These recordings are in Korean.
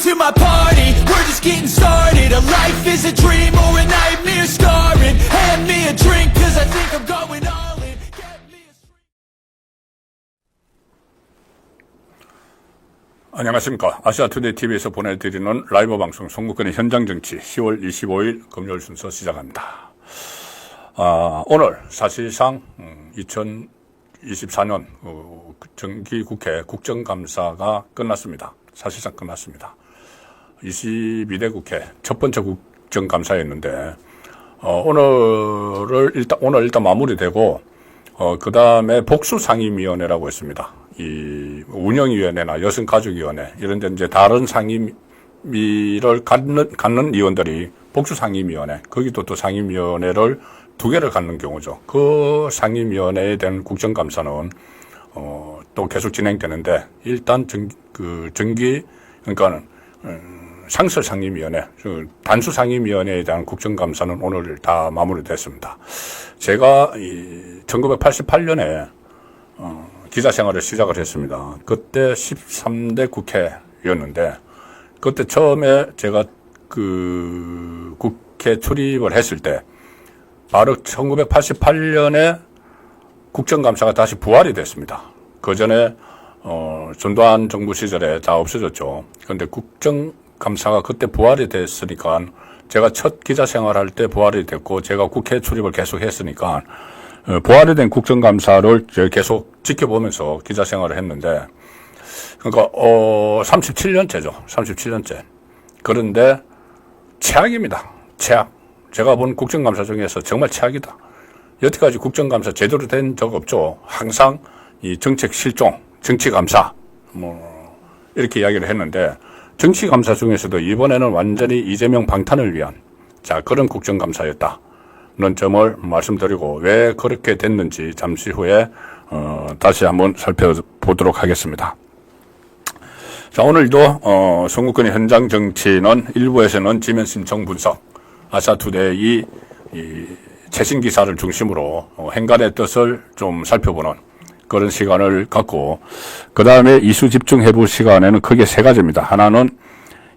to my party, we're just getting started. A life is a dream or a nightmare scarring. Hand me a drink, cause I think I'm going all in. Get me a... 안녕하십니까. 아시아투데이 TV에서 보내드리는 라이브 방송 송국근의 현장정치 10월 25일 금요일 순서 시작합니다. 오늘 사실상 2024년 정기국회 국정감사가 끝났습니다. 사실상 끝났습니다. 22대 국회 첫 번째 국정감사였는데 오늘 일단 마무리되고 그 다음에 복수상임위원회라고 했습니다. 이 운영위원회나 여성가족위원회 이런 데 이제 다른 상임위를 갖는 위원들이 복수상임위원회, 거기도 또 상임위원회를 2개를 갖는 경우죠. 그 상임위원회에 대한 국정감사는 또 계속 진행되는데 일단 그러니까는 상설상임위원회, 단수 상임위원회에 대한 국정감사는 오늘 다 마무리됐습니다. 제가 1988년에 기자생활을 시작을 했습니다. 그때 13대 국회였는데 그때 처음에 제가 그 국회 출입을 했을 때 바로 1988년에 국정감사가 다시 부활이 됐습니다. 그 전에 전두환 정부 시절에 다 없어졌죠. 그런데 국정감사가 그때 부활이 됐으니까 제가 첫 기자생활할 때 부활이 됐고 제가 국회 출입을 계속 했으니까 부활이 된 국정감사를 계속 지켜보면서 기자생활을 했는데 그러니까 37년째죠. 37년째. 그런데 최악입니다. 최악. 제가 본 국정감사 중에서 정말 최악이다. 여태까지 국정감사 제대로 된 적 없죠. 항상 이 정책 실종, 정치감사 이렇게 이야기를 했는데 정치감사 중에서도 이번에는 완전히 이재명 방탄을 위한 그런 국정감사였다. 는 점을 말씀드리고 왜 그렇게 됐는지 잠시 후에 다시 한번 살펴보도록 하겠습니다. 자, 오늘도 송국근의 현장 정치는 1부에서는 지면 신청 분석, 아시아투데이 최신 기사를 중심으로 행간의 뜻을 좀 살펴보는 그런 시간을 갖고 그 다음에 이슈 집중해볼 시간에는 크게 3가지입니다. 하나는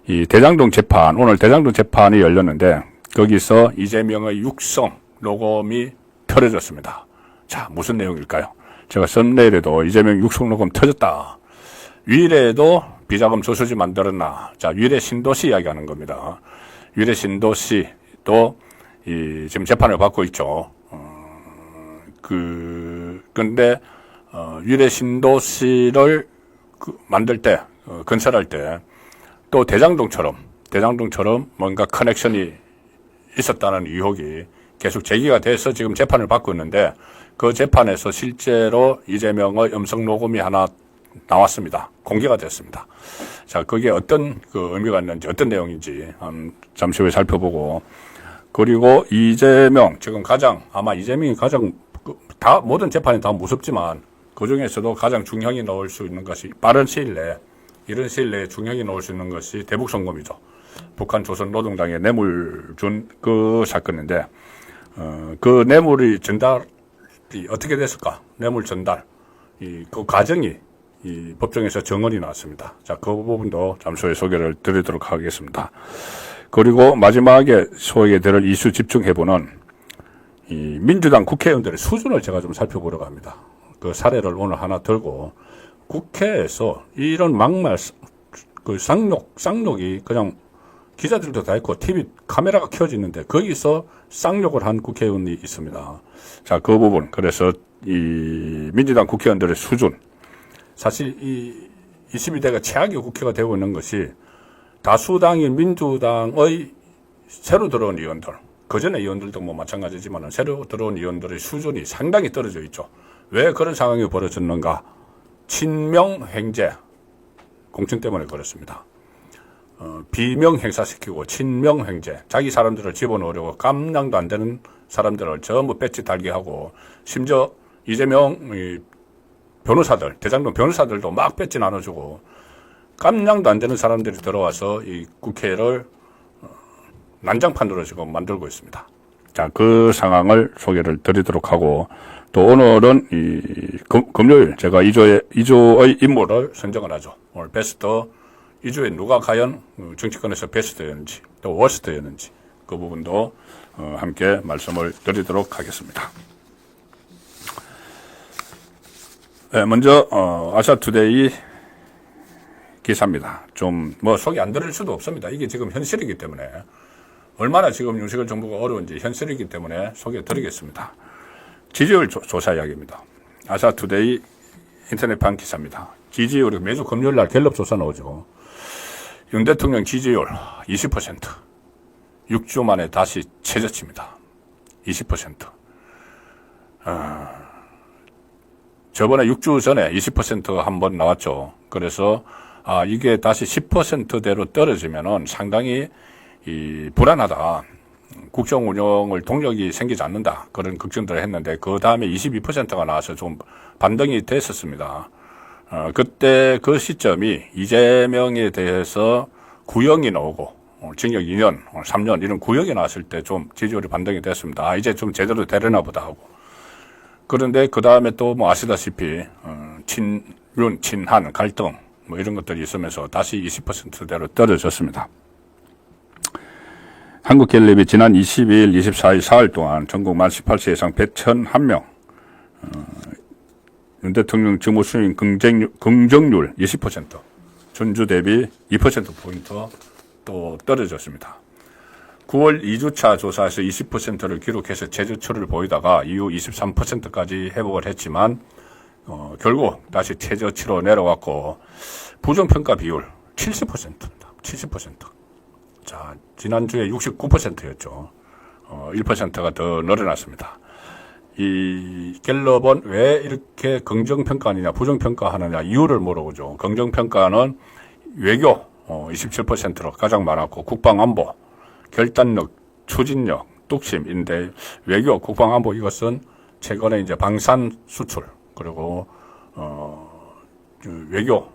이 대장동 재판, 오늘 대장동 재판이 열렸는데 거기서 이재명의 육성 녹음이 털어졌습니다. 자, 무슨 내용일까요? 제가 썸네일에도 이재명 육성 녹음 터졌다. 위례에도 비자금 저수지 만들었나. 자, 위례 신도시 이야기하는 겁니다. 위례 신도시도 지금 재판을 받고 있죠. 근데 위례 신도시를 만들 때, 건설할 때 또 대장동처럼 뭔가 커넥션이 있었다는 의혹이 계속 제기가 돼서 지금 재판을 받고 있는데 그 재판에서 실제로 이재명의 음성 녹음이 하나 나왔습니다. 공개가 됐습니다. 자, 그게 어떤 의미가 있는지 어떤 내용인지 잠시 후에 살펴보고 그리고 이재명 지금 아마 이재명이 다 모든 재판이 다 무섭지만 그 중에서도 가장 중형이 나올 수 있는 것이 빠른 시일 내에 이런 시일 내에 중형이 나올 수 있는 것이 대북송금이죠. 북한 조선노동당에 뇌물 준 그 사건인데 그 뇌물이 전달이 어떻게 됐을까? 뇌물 전달 그 과정이 이 법정에서 정언이 나왔습니다. 자, 그 부분도 잠시 후에 소개를 드리도록 하겠습니다. 그리고 마지막에 소개해드릴 이슈 집중해보는 이 민주당 국회의원들의 수준을 제가 좀 살펴보려고 합니다. 그 사례를 오늘 하나 들고 국회에서 이런 막말 쌍욕이 그냥 기자들도 다 있고 TV 카메라가 켜져 있는데 거기서 쌍욕을 한 국회의원이 있습니다. 자, 그 부분. 그래서 이 민주당 국회의원들의 수준. 사실 이 22대가 최악의 국회가 되고 있는 것이 다수당인 민주당의 새로 들어온 의원들, 그전에 의원들도 마찬가지지만 새로 들어온 의원들의 수준이 상당히 떨어져 있죠. 왜 그런 상황이 벌어졌는가? 친명횡재. 공천 때문에 그렇습니다. 비명 행사시키고 친명횡재, 자기 사람들을 집어넣으려고 깜냥도 안 되는 사람들을 전부 배치 달게 하고 심지어 이재명 변호사들, 대장동 변호사들도 막 배치 나눠주고 깜냥도 안 되는 사람들이 들어와서 이 국회를 난장판으로 지금 만들고 있습니다. 자, 그 상황을 소개를 드리도록 하고 또 오늘은 금요일 제가 2조의 인물을 선정을 하죠. 오늘 베스트 이 주에 누가 과연 정치권에서 베스트였는지 또 워스트였는지 그 부분도 함께 말씀을 드리도록 하겠습니다. 네, 먼저 아시아투데이 기사입니다. 좀 뭐 속이 안 들을 수도 없습니다. 이게 지금 현실이기 때문에 얼마나 지금 윤석열 정부가 어려운지 현실이기 때문에 소개해 드리겠습니다. 지지율 조사 이야기입니다. 아시아투데이 인터넷판 기사입니다. 지지율이 매주 금요일날 갤럽 조사 나오죠. 윤 대통령 지지율 20%. 6주 만에 다시 최저치입니다. 20%. 저번에 6주 전에 20%가 한 번 나왔죠. 그래서 이게 다시 10%대로 떨어지면은 상당히 불안하다. 국정 운영을 동력이 생기지 않는다. 그런 걱정들을 했는데 그 다음에 22%가 나와서 좀 반등이 됐었습니다. 그때 그 시점이 이재명에 대해서 구형이 나오고 징역 2년, 3년 이런 구형이 나왔을 때 좀 지지율이 반등이 됐습니다. 이제 좀 제대로 되려나 보다 하고. 그런데 그 다음에 또 뭐 아시다시피 친윤, 친한 갈등 뭐 이런 것들이 있으면서 다시 20%대로 떨어졌습니다. 한국갤럽이 지난 22일, 24일, 4일 동안 전국 만 18세 이상 101명 윤 대통령 직무 수행 긍정률 20%, 전주 대비 2%포인트 또 떨어졌습니다. 9월 2주차 조사에서 20%를 기록해서 최저치를 보이다가 이후 23%까지 회복을 했지만 결국 다시 최저치로 내려왔고 부정평가 비율 70%입니다. 70%. 자, 지난주에 69%였죠. 1%가 더 늘어났습니다. 이 갤럽은 왜 이렇게 긍정평가 아니냐, 부정평가 하느냐 이유를 물어보죠. 긍정평가는 외교 27%로 가장 많았고 국방안보, 결단력, 추진력, 뚝심인데 외교, 국방안보 이것은 최근에 이제 방산 수출 그리고 외교,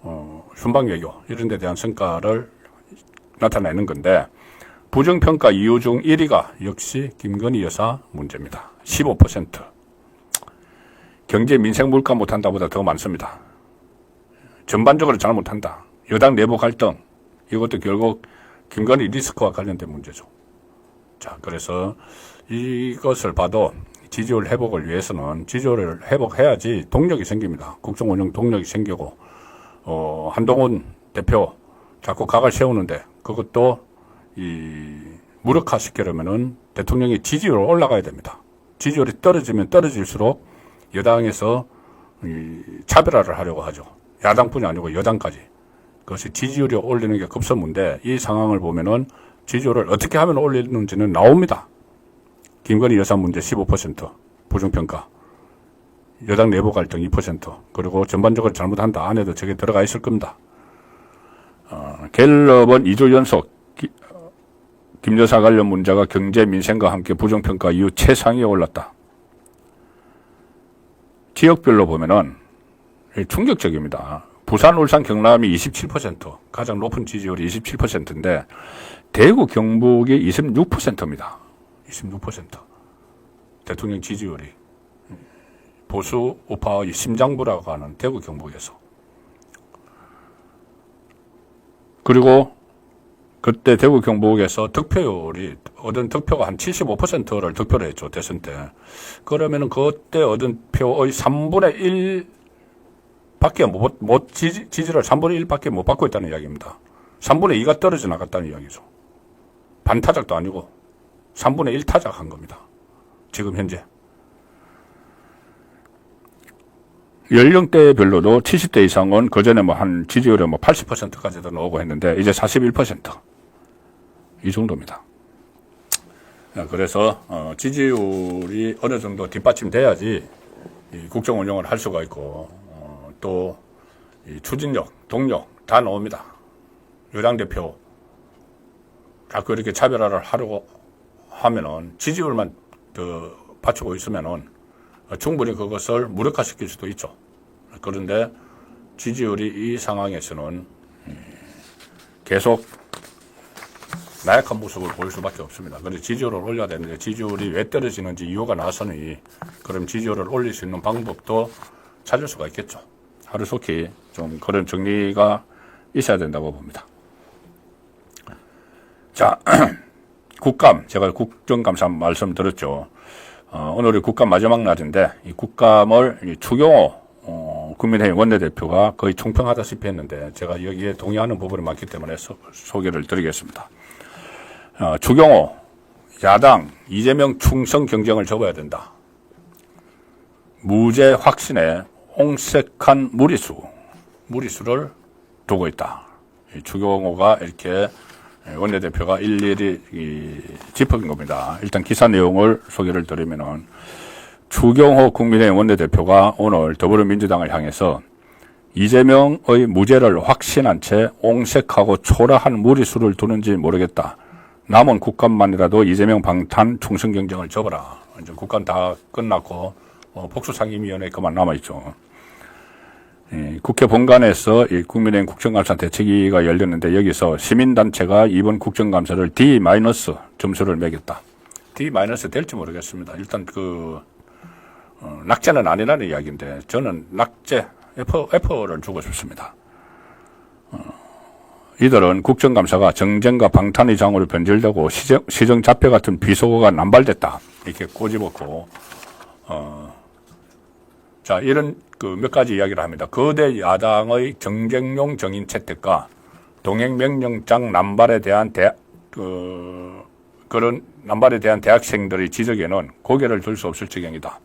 순방 외교 이런 데 대한 성과를 나타내는 건데 부정평가 이유 중 1위가 역시 김건희 여사 문제입니다. 15%. 경제, 민생, 물가 못한다보다 더 많습니다. 전반적으로 잘 못한다. 여당 내부 갈등 이것도 결국 김건희 리스크와 관련된 문제죠. 자, 그래서 이것을 봐도 지지율 회복을 위해서는 지지율을 회복해야지 동력이 생깁니다. 국정 운영 동력이 생기고 한동훈 대표 자꾸 각을 세우는데 그것도 무력화시키려면은 대통령의 지지율이 올라가야 됩니다. 지지율이 떨어지면 떨어질수록 여당에서 차별화를 하려고 하죠. 야당뿐이 아니고 여당까지. 그것이 지지율이 올리는 게 급선무인데 이 상황을 보면은 지지율을 어떻게 하면 올리는지는 나옵니다. 김건희 여사 문제 15%, 부정평가, 여당 내부 갈등 2%, 그리고 전반적으로 잘못한다 안에도 저게 들어가 있을 겁니다. 갤럽은 2주 연속 김 여사 관련 문제가 경제 민생과 함께 부정평가 이후 최상위에 올랐다. 지역별로 보면은 충격적입니다. 부산, 울산, 경남이 27%, 가장 높은 지지율이 27%인데 대구, 경북이 26%입니다. 26%. 대통령 지지율이 보수 우파의 심장부라고 하는 대구, 경북에서. 그리고 그때 대구, 경북에서 득표율이 얻은 득표가 한 75%를 득표를 했죠. 대선 때. 그러면은 그때 얻은 표의 3분의 1 밖에 지지를 3분의 1밖에 못 받고 있다는 이야기입니다. 3분의 2가 떨어져 나갔다는 이야기죠. 반타작도 아니고 3분의 1 타작한 겁니다. 지금 현재. 연령대별로도 70대 이상은 그전에 한 지지율이 80%까지도 나오고 했는데 이제 41%. 이 정도입니다. 그래서 지지율이 어느 정도 뒷받침돼야지 이 국정 운영을 할 수가 있고 또 이 추진력, 동력 다 나옵니다. 여당 대표 자꾸 이렇게 차별화를 하려고 하면은 지지율만 더 받치고 있으면은 충분히 그것을 무력화시킬 수도 있죠. 그런데 지지율이 이 상황에서는 계속 나약한 모습을 보일 수밖에 없습니다. 그런데 지지율을 올려야 되는데 지지율이 왜 떨어지는지 이유가 나서니 그럼 지지율을 올릴 수 있는 방법도 찾을 수가 있겠죠. 하루속히 좀 그런 정리가 있어야 된다고 봅니다. 자, 국감, 제가 국정감사 말씀드렸죠. 오늘이 국감 마지막 날인데, 이 국감을 이 추경호 국민의힘 원내대표가 거의 총평하다시피 했는데, 제가 여기에 동의하는 부분이 많기 때문에 소개를 드리겠습니다. 추경호, 야당, 이재명 충성 경쟁을 접어야 된다. 무죄 확신에 옹색한 무리수를 두고 있다. 추경호가 이렇게 원내대표가 일일이 짚어준 겁니다. 일단 기사 내용을 소개를 드리면은 추경호 국민의힘 원내대표가 오늘 더불어민주당을 향해서 이재명의 무죄를 확신한 채 옹색하고 초라한 무리수를 두는지 모르겠다. 남은 국감만이라도 이재명 방탄 충성 경쟁을 접어라. 이제 국감 다 끝났고 복수상임위원회 그만 남아있죠. 국회 본관에서 이 국민의힘 국정감사 대책위가 열렸는데 여기서 시민단체가 이번 국정감사를 D- 점수를 매겼다. D- 될지 모르겠습니다. 일단 낙제는 아니라는 이야기인데 저는 낙제 F를 주고 싶습니다. 이들은 국정감사가 정쟁과 방탄의 장으로 변질되고 시정잡혀 같은 비속어가 남발됐다. 이렇게 꼬집었고 자, 이런 몇 가지 이야기를 합니다. 거대 야당의 정쟁용 정인 채택과 동행명령장 남발에 대한 그런 남발에 대한 대학생들의 지적에는 고개를 들 수 없을 지경이다.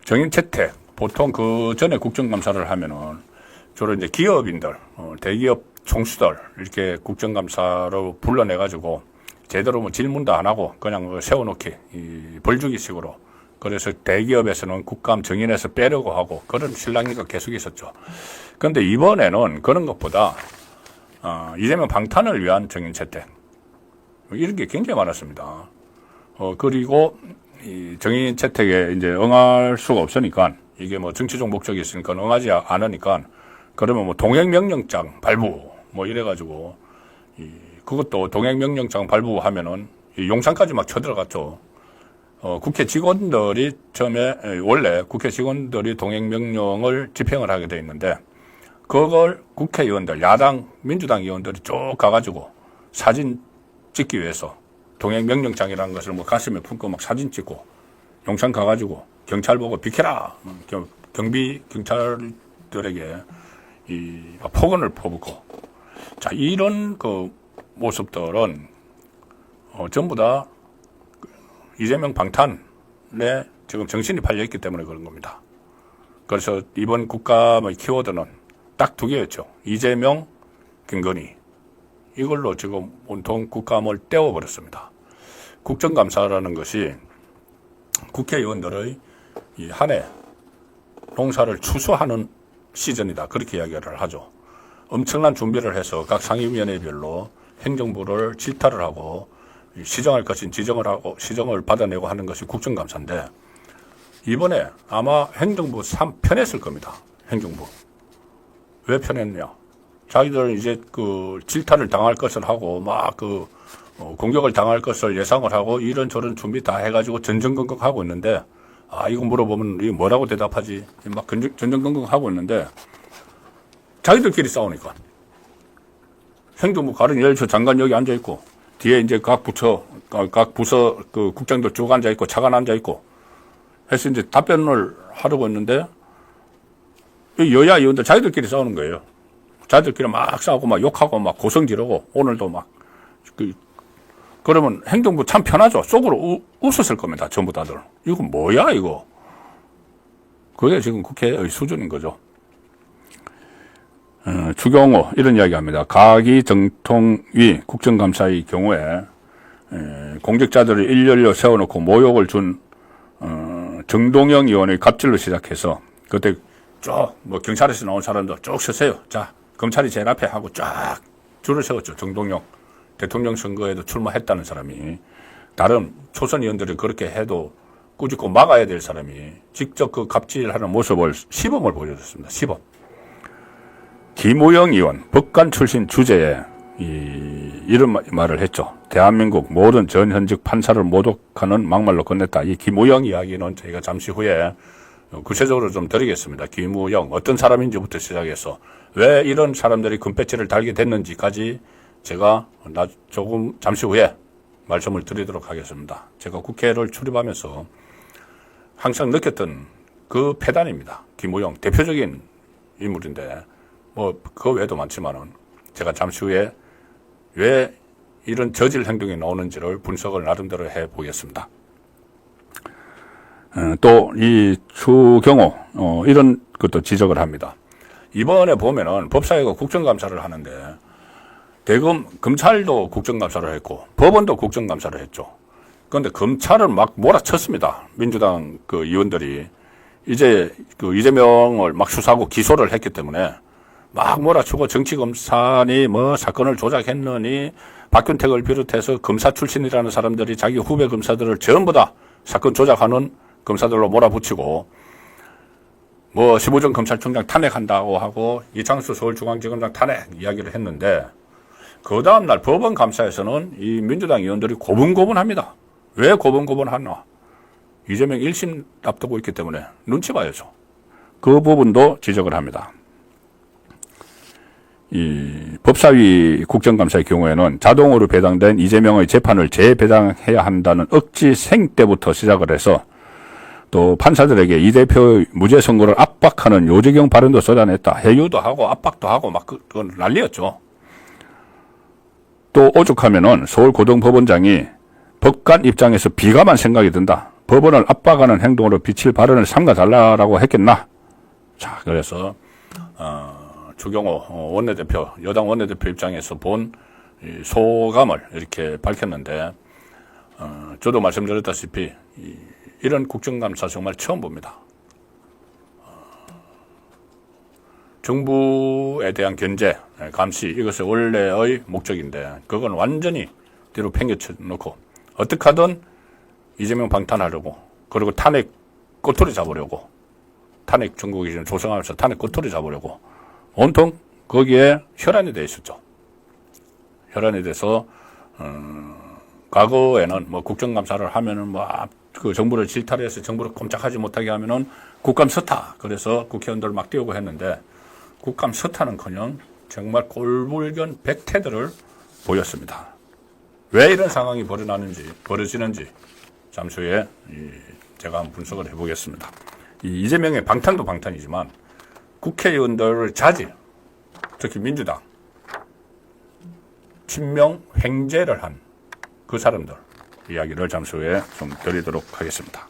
정인 채택, 보통 그 전에 국정감사를 하면은 주로 이제 기업인들, 대기업 총수들 이렇게 국정감사로 불러내가지고 제대로 뭐 질문도 안 하고 그냥 세워놓기, 벌주기 식으로. 그래서 대기업에서는 국감 정인해서 빼려고 하고 그런 실랑이가 계속 있었죠. 그런데 이번에는 그런 것보다 이재명 방탄을 위한 정인 채택 이런 게 굉장히 많았습니다. 그리고 이 정인 채택에 이제 응할 수가 없으니까 이게 뭐 정치적 목적이 있으니까 응하지 않으니까 그러면 뭐 동행명령장 발부 뭐 이래가지고 그것도 동행명령장 발부하면은 용산까지 막 쳐들어갔죠. 국회 직원들이 처음에 원래 국회 직원들이 동행명령을 집행을 하게 돼 있는데 그걸 국회의원들 야당 민주당 의원들이 쭉 가가지고 사진 찍기 위해서 동행명령장이라는 것을 뭐 가슴에 품고 막 사진 찍고 용산 가가지고 경찰 보고 비켜라 경비 경찰들에게 폭언을 퍼붓고 자 이런 모습들은 전부 다 이재명 방탄에 지금 정신이 팔려있기 때문에 그런 겁니다. 그래서 이번 국감의 키워드는 딱 두 개였죠. 이재명, 김건희. 이걸로 지금 온통 국감을 떼워버렸습니다. 국정감사라는 것이 국회의원들의 이 한 해 농사를 추수하는 시즌이다. 그렇게 이야기를 하죠. 엄청난 준비를 해서 각 상임위원회별로 행정부를 질타를 하고 시정할 것인 지정을 하고 시정을 받아내고 하는 것이 국정감사인데 이번에 아마 행정부 3편했을 겁니다. 행정부. 왜 편했냐? 자기들 이제 질타를 당할 것을 하고 막 공격을 당할 것을 예상을 하고 이런저런 준비 다 해가지고 전전긍긍 하고 있는데 이거 물어보면 이거 뭐라고 대답하지? 막 전전긍긍 하고 있는데 자기들끼리 싸우니까 행정부 가른 열처 장관 여기 앉아 있고 뒤에 이제 각 부서 국장들 쭉 앉아 있고 차관 앉아 있고 해서 이제 답변을 하려고 했는데 여야 의원들 자기들끼리 싸우는 거예요. 자기들끼리 막 싸우고 막 욕하고 막 고성 지르고 오늘도 막 그러면 행정부 참 편하죠. 속으로 웃었을 겁니다. 전부 다들. 이거 뭐야 이거. 그게 지금 국회의 수준인 거죠. 추경호 이런 이야기합니다. 가기 정통위 국정감사의 경우에 공직자들을 일렬로 세워놓고 모욕을 준 정동영 의원의 갑질로 시작해서 그때 쭉 뭐 경찰에서 나온 사람들 쭉 서세요. 자 검찰이 제일 앞에 하고 쫙 줄을 세웠죠. 정동영 대통령 선거에도 출마했다는 사람이 다른 초선 의원들이 그렇게 해도 꾸짖고 막아야 될 사람이 직접 그 갑질하는 모습을 시범을 보여줬습니다. 시범. 김우영 의원 법관 출신 주제에 이런 말을 했죠. 대한민국 모든 전현직 판사를 모독하는 막말로 끝냈다. 이 김우영 이야기는 저희가 잠시 후에 구체적으로 좀 드리겠습니다. 김우영 어떤 사람인지부터 시작해서 왜 이런 사람들이 금배지를 달게 됐는지까지 제가 조금 잠시 후에 말씀을 드리도록 하겠습니다. 제가 국회를 출입하면서 항상 느꼈던 그 패단입니다. 김우영 대표적인 인물인데 뭐 그 외에도 많지만은 제가 잠시 후에 왜 이런 저질 행동이 나오는지를 분석을 나름대로 해보겠습니다. 또 이 추경호 이런 것도 지적을 합니다. 이번에 보면은 법사위가 국정감사를 하는데 대검 검찰도 국정감사를 했고 법원도 국정감사를 했죠. 그런데 검찰을 막 몰아쳤습니다. 민주당 그 의원들이 이제 그 이재명을 막 수사하고 기소를 했기 때문에 막 몰아치고 정치검사니 뭐 사건을 조작했느니 박균택을 비롯해서 검사 출신이라는 사람들이 자기 후배 검사들을 전부 다 사건 조작하는 검사들로 몰아붙이고 뭐 15전 검찰총장 탄핵한다고 하고 이창수 서울중앙지검장 탄핵 이야기를 했는데 그 다음날 법원 감사에서는 이 민주당 의원들이 고분고분합니다. 왜 고분고분하나? 이재명 1심 앞두고 있기 때문에 눈치 봐야죠. 그 부분도 지적을 합니다. 이 법사위 국정감사의 경우에는 자동으로 배당된 이재명의 재판을 재배당해야 한다는 억지생 때부터 시작을 해서 또 판사들에게 이 대표의 무죄 선고를 압박하는 요지경 발언도 쏟아냈다. 해유도 하고 압박도 하고 막 그건 난리였죠. 또 오죽하면은 서울고등법원장이 법관 입장에서 비감한 생각이 든다. 법원을 압박하는 행동으로 비칠 발언을 삼가달라고 했겠나. 자, 그래서 추경호 원내대표, 여당 원내대표 입장에서 본 소감을 이렇게 밝혔는데 저도 말씀드렸다시피 이런 국정감사 정말 처음 봅니다. 정부에 대한 견제, 감시 이것이 원래의 목적인데 그건 완전히 뒤로 팽개쳐 놓고 어떻게 하든 이재명 방탄하려고 그리고 탄핵 꼬투리 잡으려고 탄핵 정국이 지금 조성하면서 탄핵 꼬투리 잡으려고 온통 거기에 혈안이 돼 있었죠. 혈안이 돼서 과거에는 뭐 국정감사를 하면은 뭐 그 정부를 질타해서 정부를 꼼짝하지 못하게 하면은 국감 서타 그래서 국회의원들 막 띄우고 했는데 국감 서타는커녕 정말 꼴불견 백태들을 보였습니다. 왜 이런 상황이 벌어지는지 잠시 후에 제가 한번 분석을 해보겠습니다. 이재명의 방탄도 방탄이지만 국회의원들을 자질, 특히 민주당 친명 횡재를 한 그 사람들 이야기를 잠시 후에 좀 드리도록 하겠습니다.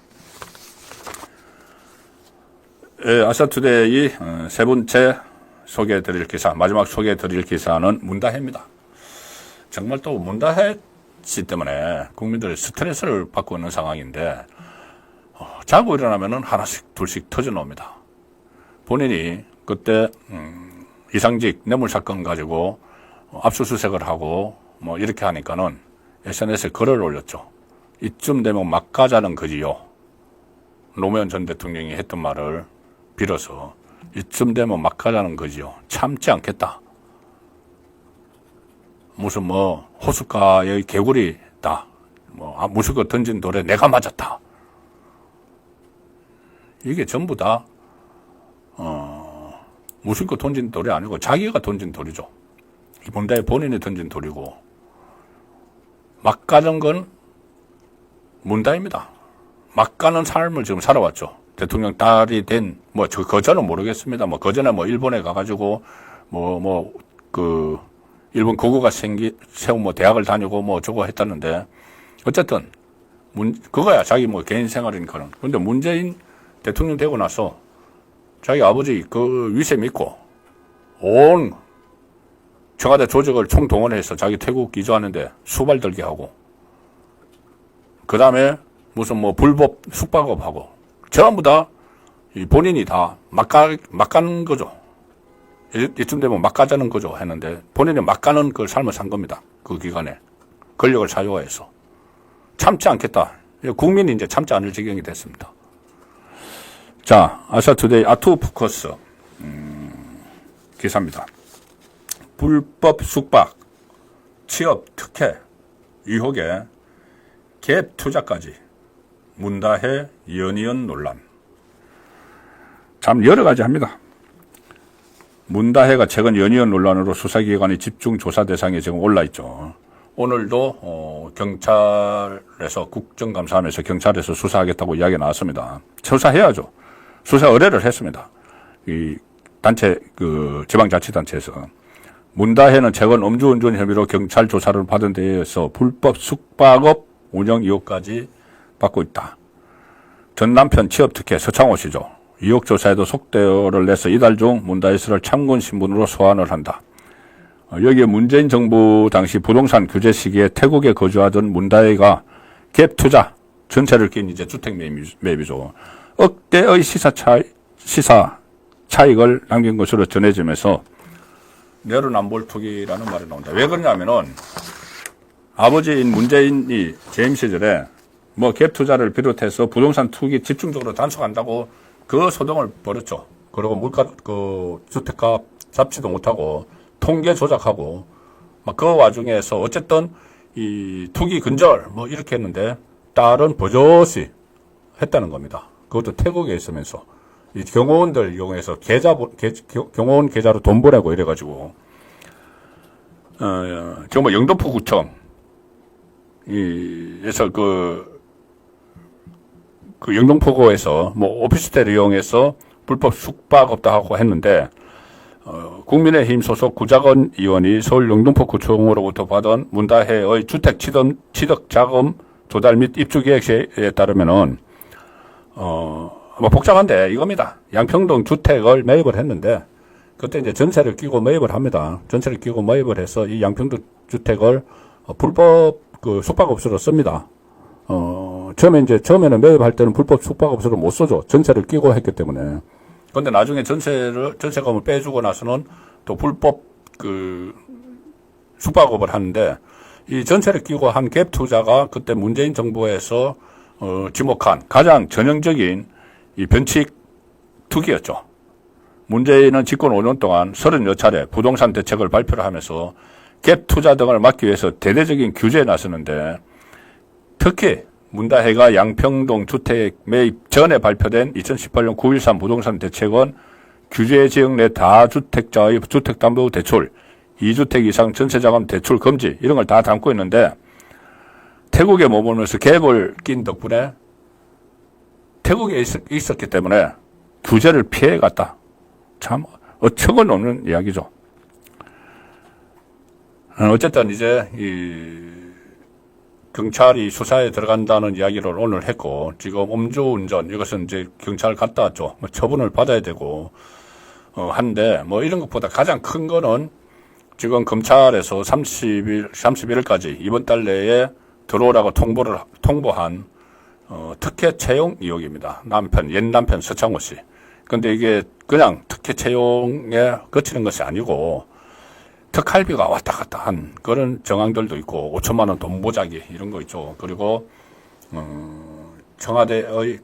아시아투데이 세 번째 소개해드릴 기사, 마지막 소개해드릴 기사는 문다혜입니다. 정말 또 문다혜 씨 때문에 국민들이 스트레스를 받고 있는 상황인데 자고 일어나면은 하나씩 둘씩 터져 나옵니다. 본인이 그때 이상직 뇌물 사건 가지고 압수수색을 하고 뭐 이렇게 하니까는 SNS에 글을 올렸죠. 이쯤 되면 막 가자는 거지요. 노무현 전 대통령이 했던 말을 빌어서 이쯤 되면 막 가자는 거지요. 참지 않겠다. 무슨 뭐 호숫가의 개구리다. 뭐 무수거 던진 돌에 내가 맞았다. 이게 전부 다 무수거 던진 돌이 아니고 자기가 던진 돌이죠. 문다혜 본인이 던진 돌이고 막 가는 건 문다혜입니다. 막 가는 삶을 지금 살아왔죠. 대통령 딸이 된, 뭐, 그전은 모르겠습니다. 뭐, 그전에 뭐, 일본에 가가지고, 일본 고고가 세운 뭐, 대학을 다니고 뭐, 저거 했다는데, 어쨌든, 그거야. 자기 뭐, 개인 생활인 거는. 근데 문재인 대통령 되고 나서, 자기 아버지 그 위세 믿고, 온 청와대 조직을 총동원해서 자기 태국 이주하는데 수발 들게 하고, 그 다음에 무슨 뭐, 불법 숙박업하고, 전부 다 본인이 다 막 가는 거죠. 이쯤 되면 막 가자는 거죠 했는데 본인이 막 가는 그 삶을 산 겁니다. 그 기간에 권력을 사유화해서 참지 않겠다. 국민이 이제 참지 않을 지경이 됐습니다. 자, 아시아투데이 아투포커스 기사입니다. 불법 숙박, 취업 특혜 의혹에 갭 투자까지 문다혜 연이은 논란. 참 여러 가지 합니다. 문다혜가 최근 연이은 논란으로 수사기관이 집중 조사 대상에 지금 올라 있죠. 오늘도 경찰에서 국정감사하면서 경찰에서 수사하겠다고 이야기 나왔습니다. 수사해야죠. 수사 의뢰를 했습니다. 이 단체 지방자치단체에서 문다혜는 최근 음주운전 혐의로 경찰 조사를 받은 데에서 불법 숙박업 운영 의혹까지 받고 있다. 전 남편 취업특혜 서창호 씨죠. 의혹 조사에도 속대어를 내서 이달 중 문다혜 씨를 참고인 신분으로 소환을 한다. 여기에 문재인 정부 당시 부동산 규제 시기에 태국에 거주하던 문다혜가 갭 투자 전체를 낀 이제 주택 매입이죠. 억대의 시사 차익을 남긴 것으로 전해지면서 내로남불 투기라는 말이 나온다. 왜 그러냐면은 아버지인 문재인이 재임 시절에 뭐 갭 투자를 비롯해서 부동산 투기 집중적으로 단속한다고 그 소동을 벌였죠. 그리고 물가 주택값 잡지도 못하고 통계 조작하고 막 그 와중에서 어쨌든 이 투기 근절 뭐 이렇게 했는데 딸은 버젓이 했다는 겁니다. 그것도 태국에 있으면서 이 경호원들 이용해서 경호원 계좌로 돈 보내고 이래가지고 지금 뭐 영등포 구청 에서 그 영등포구에서 뭐 오피스텔을 이용해서 불법 숙박업도 하고 했는데 국민의힘 소속 구자건 의원이 서울 영등포구청으로부터 받은 문다혜의 주택 취득 자금 조달 및 입주 계획서에 따르면은 뭐 복잡한데 이겁니다. 양평동 주택을 매입을 했는데 그때 이제 전세를 끼고 매입을 합니다. 전세를 끼고 매입을 해서 이 양평동 주택을 불법 숙박업소로 씁니다. 처음에는 매입할 때는 불법 숙박업소를 못 써줘. 전세를 끼고 했기 때문에. 근데 나중에 전세금을 빼주고 나서는 또 불법 숙박업을 하는데 이 전세를 끼고 한 갭 투자가 그때 문재인 정부에서 지목한 가장 전형적인 이 변칙 투기였죠. 문재인은 집권 5년 동안 30여 차례 부동산 대책을 발표를 하면서 갭 투자 등을 막기 위해서 대대적인 규제에 나섰는데 특히 문다혜가 양평동 주택 매입 전에 발표된 2018년 9.13 부동산 대책은 규제 지역 내 다주택자의 주택담보대출, 2주택 이상 전세자금 대출 금지 이런 걸 다 담고 있는데 태국에 머물면서 갭을 낀 덕분에 태국에 있었기 때문에 규제를 피해갔다. 참 어처구니 없는 이야기죠. 어쨌든 이제 경찰이 수사에 들어간다는 이야기를 오늘 했고 지금 음주운전 이것은 이제 경찰 갔다 왔죠. 뭐 처분을 받아야 되고 한데 뭐 이런 것보다 가장 큰 거는 지금 검찰에서 31일까지 이번 달 내에 들어오라고 통보한 특혜 채용 의혹입니다. 옛 남편 서창호 씨. 근데 이게 그냥 특혜 채용에 그치는 것이 아니고 특할비가 왔다 갔다 한 그런 정황들도 있고 5천만 원 돈 보자기 이런 거 있죠. 그리고 청와대의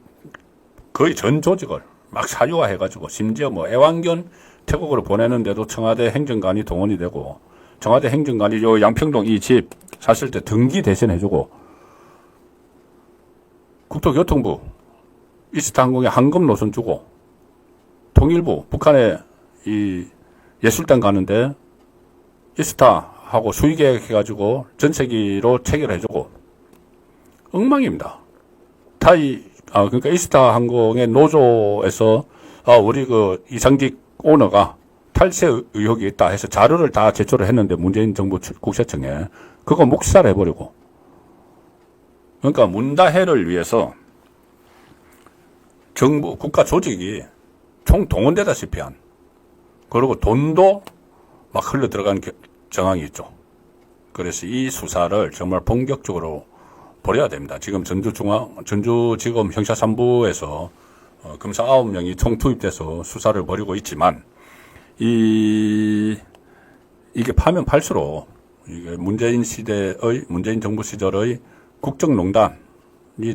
거의 전 조직을 막 사유화해가지고 심지어 뭐 애완견 태국으로 보내는데도 청와대 행정관이 동원이 되고 청와대 행정관이 요 양평동 이 집 샀을 때 등기 대신해주고 국토교통부 이스타항공에 항공 노선 주고 통일부 북한에 이 예술단 가는데 이스타하고 수의계획 해가지고 전세기로 체결해주고 엉망입니다. 그러니까 이스타 항공의 노조에서 우리 이상직 오너가 탈세 의혹이 있다 해서 자료를 다 제출을 했는데 문재인 정부 국세청에 그거 묵살을 해버리고 그러니까 문다혜를 위해서 정부 국가 조직이 총동원되다시피 한 그리고 돈도 막 흘러 들어간 정황이 있죠. 그래서 이 수사를 정말 본격적으로 벌여야 됩니다. 지금 전주지검 형사 3부에서 검사 9명이 총 투입돼서 수사를 벌이고 있지만 이게 파면 팔수록 이게 문재인 정부 시절의 국정농단이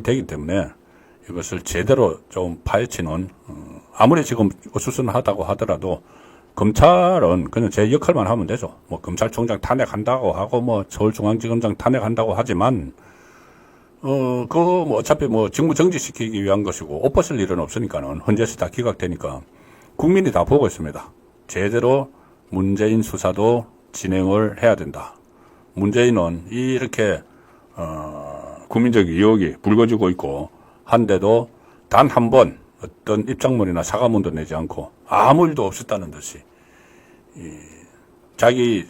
되기 때문에 이것을 제대로 좀 파헤치는 아무리 지금 어수선하다고 하더라도 검찰은 그냥 제 역할만 하면 되죠. 뭐 검찰총장 탄핵한다고 하고 뭐 서울중앙지검장 탄핵한다고 하지만 그거 뭐 어차피 뭐 직무 정지시키기 위한 것이고 옷 벗을 일은 없으니까는 헌재에서 다 기각되니까 국민이 다 보고 있습니다. 제대로 문재인 수사도 진행을 해야 된다. 문재인은 이렇게 국민적 의혹이 불거지고 있고 한데도 단 한 번 어떤 입장문이나 사과문도 내지 않고 아무 일도 없었다는 듯이 자기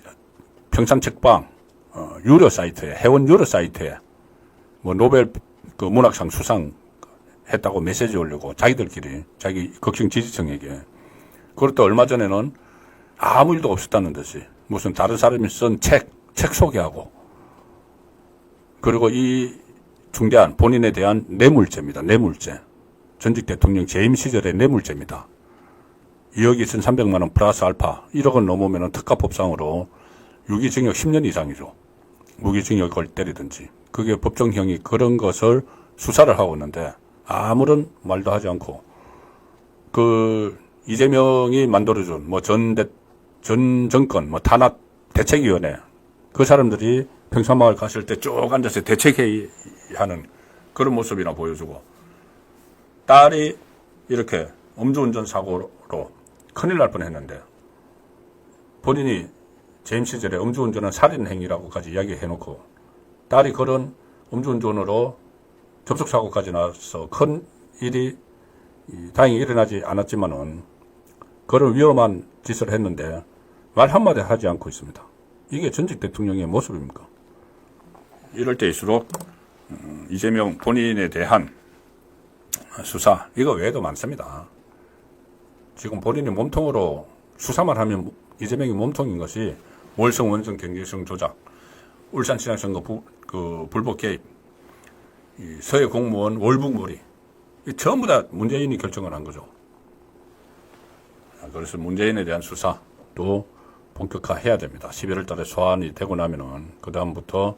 평산 책방 유료 사이트에, 해원 유료 사이트에 뭐 노벨 그 문학상 수상했다고 메시지 올리고 자기들끼리 자기 극성 지지층에게. 그것도 얼마 전에는 아무 일도 없었다는 듯이 무슨 다른 사람이 쓴 책 소개하고, 그리고 이 중대한 본인에 대한 뇌물죄입니다. 뇌물죄. 전직 대통령 재임 시절의 뇌물죄입니다. 2억 2,300만 원 플러스 알파 1억 원 넘으면 특가법상으로 유기징역 10년 이상이죠. 무기징역을 때리든지. 그게 법정형이 그런 것을 수사를 하고 있는데 아무런 말도 하지 않고, 그 이재명이 만들어준 뭐 전 정권 뭐 탄압 대책위원회 그 사람들이 평산마을 갔을 때 쭉 앉아서 대책회의하는 그런 모습이나 보여주고, 딸이 이렇게 음주운전 사고로 큰일 날 뻔했는데 본인이 재임 시절에 음주운전은 살인행위라고까지 이야기해놓고, 딸이 그런 음주운전으로 접촉사고까지 나서 큰 일이 다행히 일어나지 않았지만은 그런 위험한 짓을 했는데 말 한마디 하지 않고 있습니다. 이게 전직 대통령의 모습입니까? 이럴 때일수록 이재명 본인에 대한 수사, 이거 외에도 많습니다. 지금 본인이 몸통으로 수사만 하면 이재명이 몸통인 것이 월성 원성 경제성 조작, 울산시장선거 불법 개입, 서해 공무원 월북몰이, 전부 다 문재인이 결정을 한 거죠. 그래서 문재인에 대한 수사도 본격화해야 됩니다. 11월 달에 소환이 되고 나면은 그다음부터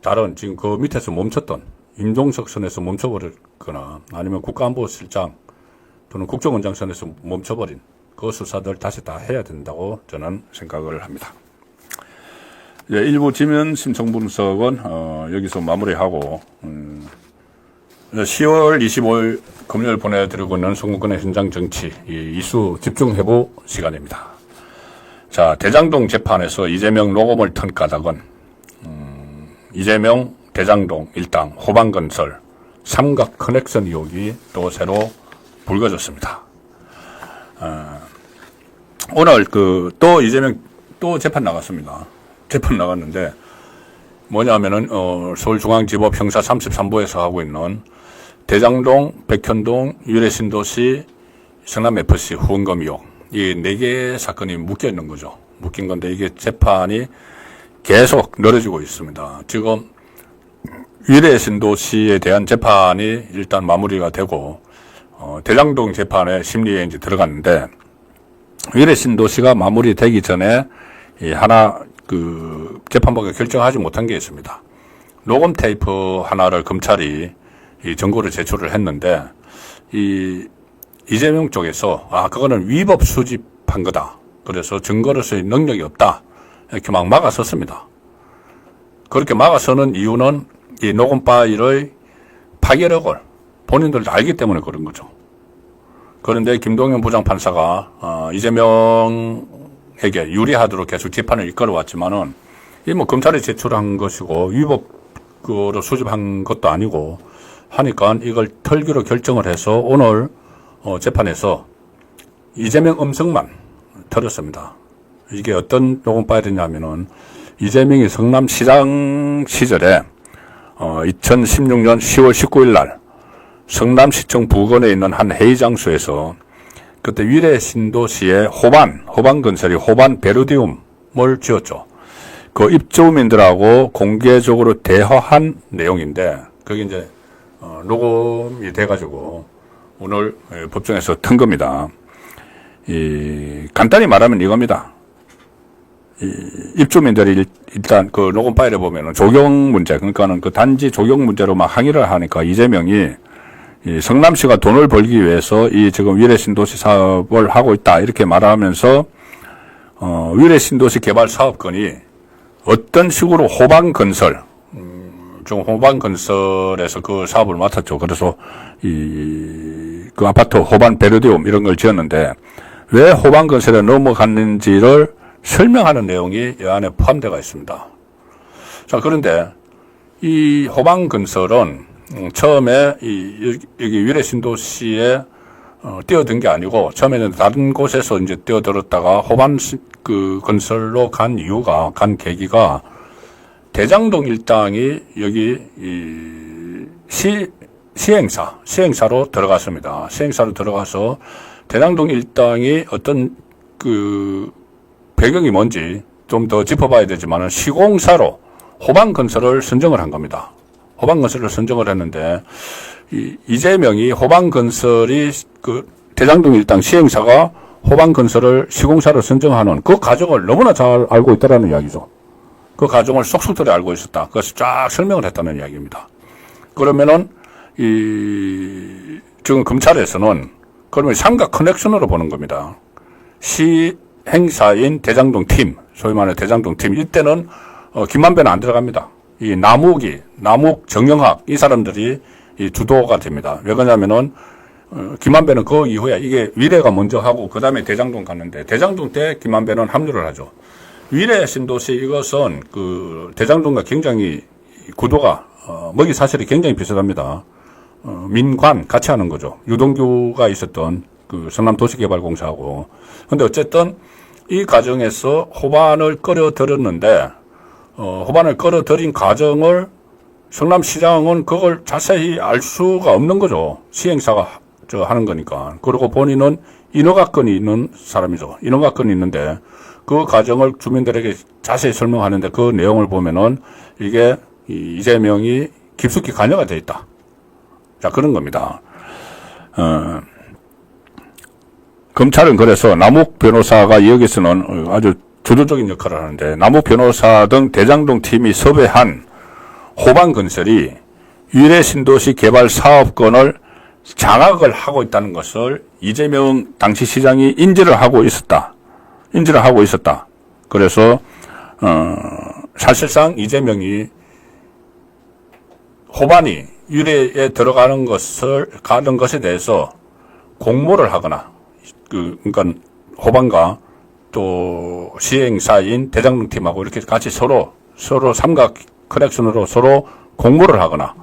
다른 지금 그 밑에서 멈췄던 임종석 선에서 멈춰버렸거나 아니면 국가안보실장 또는 국정원장 선에서 멈춰버린 그 수사들 다시 다 해야 된다고 저는 생각을 합니다. 일부 지면 심층 분석은 여기서 마무리하고 10월 25일 금요일 보내드리고 있는 송구권의 현장 정치 이수 집중회부 시간입니다. 자, 대장동 재판에서 이재명 로고몰 턴 까닭은 이재명 대장동 일당 호반건설 삼각 커넥션 의혹이 또 새로 불거졌습니다. 오늘 또 이재명 또 재판 나갔습니다. 재판 나갔는데 뭐냐면은 서울중앙지법 형사 33부에서 하고 있는 대장동, 백현동, 유래신도시, 성남FC 후원금 의혹, 이 4개 사건이 묶여 있는 거죠. 묶인 건데 이게 재판이 계속 늘어지고 있습니다. 지금 유래신도시에 대한 재판이 일단 마무리가 되고 대장동 재판에 심리에 이제 들어갔는데, 유래신도시가 마무리되기 전에 하나 재판부가 결정하지 못한 게 있습니다. 녹음 테이프 하나를 검찰이 정보를 제출을 했는데 이재명 쪽에서 그거는 위법 수집한 거다. 그래서 증거로서의 능력이 없다. 이렇게 막 막아섰습니다. 그렇게 막아서는 이유는 이 녹음 파일의 파괴력을 본인들도 알기 때문에 그런 거죠. 그런데 김동연 부장판사가 이재명에게 유리하도록 계속 재판을 이끌어왔지만은 이 뭐 검찰이 제출한 것이고 위법으로 수집한 것도 아니고 하니까 이걸 털기로 결정을 해서 오늘 재판에서 이재명 음성만 털었습니다. 이게 어떤 녹음 파일이냐면은 이재명이 성남시장 시절에 2016년 10월 19일 날 성남시청 부근에 있는 한 회의 장소에서 그때 위례신도시의 호반건설이 호반 베르디움을 지었죠. 그 입주민들하고 공개적으로 대화한 내용인데 그게 이제 녹음이 돼가지고 오늘 법정에서 튼 겁니다. 간단히 말하면 이겁니다. 입주민들이 일단 그 녹음 파일에 보면은 조경 문제, 그러니까는 그 단지 조경 문제로 막 항의를 하니까 이재명이 성남시가 돈을 벌기 위해서 이 지금 위례신도시 사업을 하고 있다 이렇게 말하면서 위례신도시 개발 사업권이 어떤 식으로 호반건설, 좀 호반건설에서 그 사업을 맡았죠. 그래서 그 아파트 호반 베르디움 이런 걸 지었는데 왜 호반 건설에 넘어갔는지를 설명하는 내용이 이 안에 포함되어 있습니다. 자, 그런데 이 호반 건설은 처음에 여기 위례 신도시에 뛰어든 게 아니고 처음에는 다른 곳에서 이제 뛰어들었다가 호반 그 건설로 간 이유가, 간 계기가 대장동 일당이 여기 시행사로 들어갔습니다. 시행사로 들어가서 대장동 일당이 어떤 그 배경이 뭔지 좀 더 짚어봐야 되지만은 시공사로 호반 건설을 선정을 한 겁니다. 호반 건설을 선정을 했는데 이재명이 호반 건설이 그 대장동 일당 시행사가 호반 건설을 시공사로 선정하는 그 과정을 너무나 잘 알고 있다라는 이야기죠. 그 과정을 쏙쏙들이 알고 있었다. 그것을 쫙 설명을 했다는 이야기입니다. 그러면은 지금 검찰에서는 그러면 삼각 커넥션으로 보는 겁니다. 시행사인 대장동 팀, 소위 말하는 대장동 팀, 이때는 김만배는 안 들어갑니다. 이 남욱 정영학 이 사람들이 이 주도가 됩니다. 왜 그러냐면은 김만배는 그 이후에 이게 위례가 먼저 하고 그 다음에 대장동 갔는데 대장동 때 김만배는 합류를 하죠. 위례 신도시 이것은 그 대장동과 굉장히 구도가 먹이 사실이 굉장히 비슷합니다. 민관 같이 하는 거죠. 유동규가 있었던 그 성남도시개발공사하고. 근데 어쨌든 이 과정에서 호반을 끌어들였는데 호반을 끌어들인 과정을 성남시장은 그걸 자세히 알 수가 없는 거죠. 시행사가 하는 거니까. 그리고 본인은 인허가권이 있는 사람이죠. 인허가권이 있는데 그 과정을 주민들에게 자세히 설명하는데 그 내용을 보면은 이게 이재명이 깊숙이 관여가 돼 있다. 자, 그런 겁니다. 검찰은 그래서 남욱 변호사가 여기서는 아주 주도적인 역할을 하는데 남욱 변호사 등 대장동 팀이 섭외한 호반 건설이 위례 신도시 개발 사업권을 장악을 하고 있다는 것을 이재명 당시 시장이 인지를 하고 있었다. 그래서 사실상 이재명이 호반이 위례에 들어가는 것에 대해서 공모를 하거나 그러니까 호반과 또 시행사인 대장동 팀하고 이렇게 같이 서로 삼각 커넥션으로 서로 공모를 하거나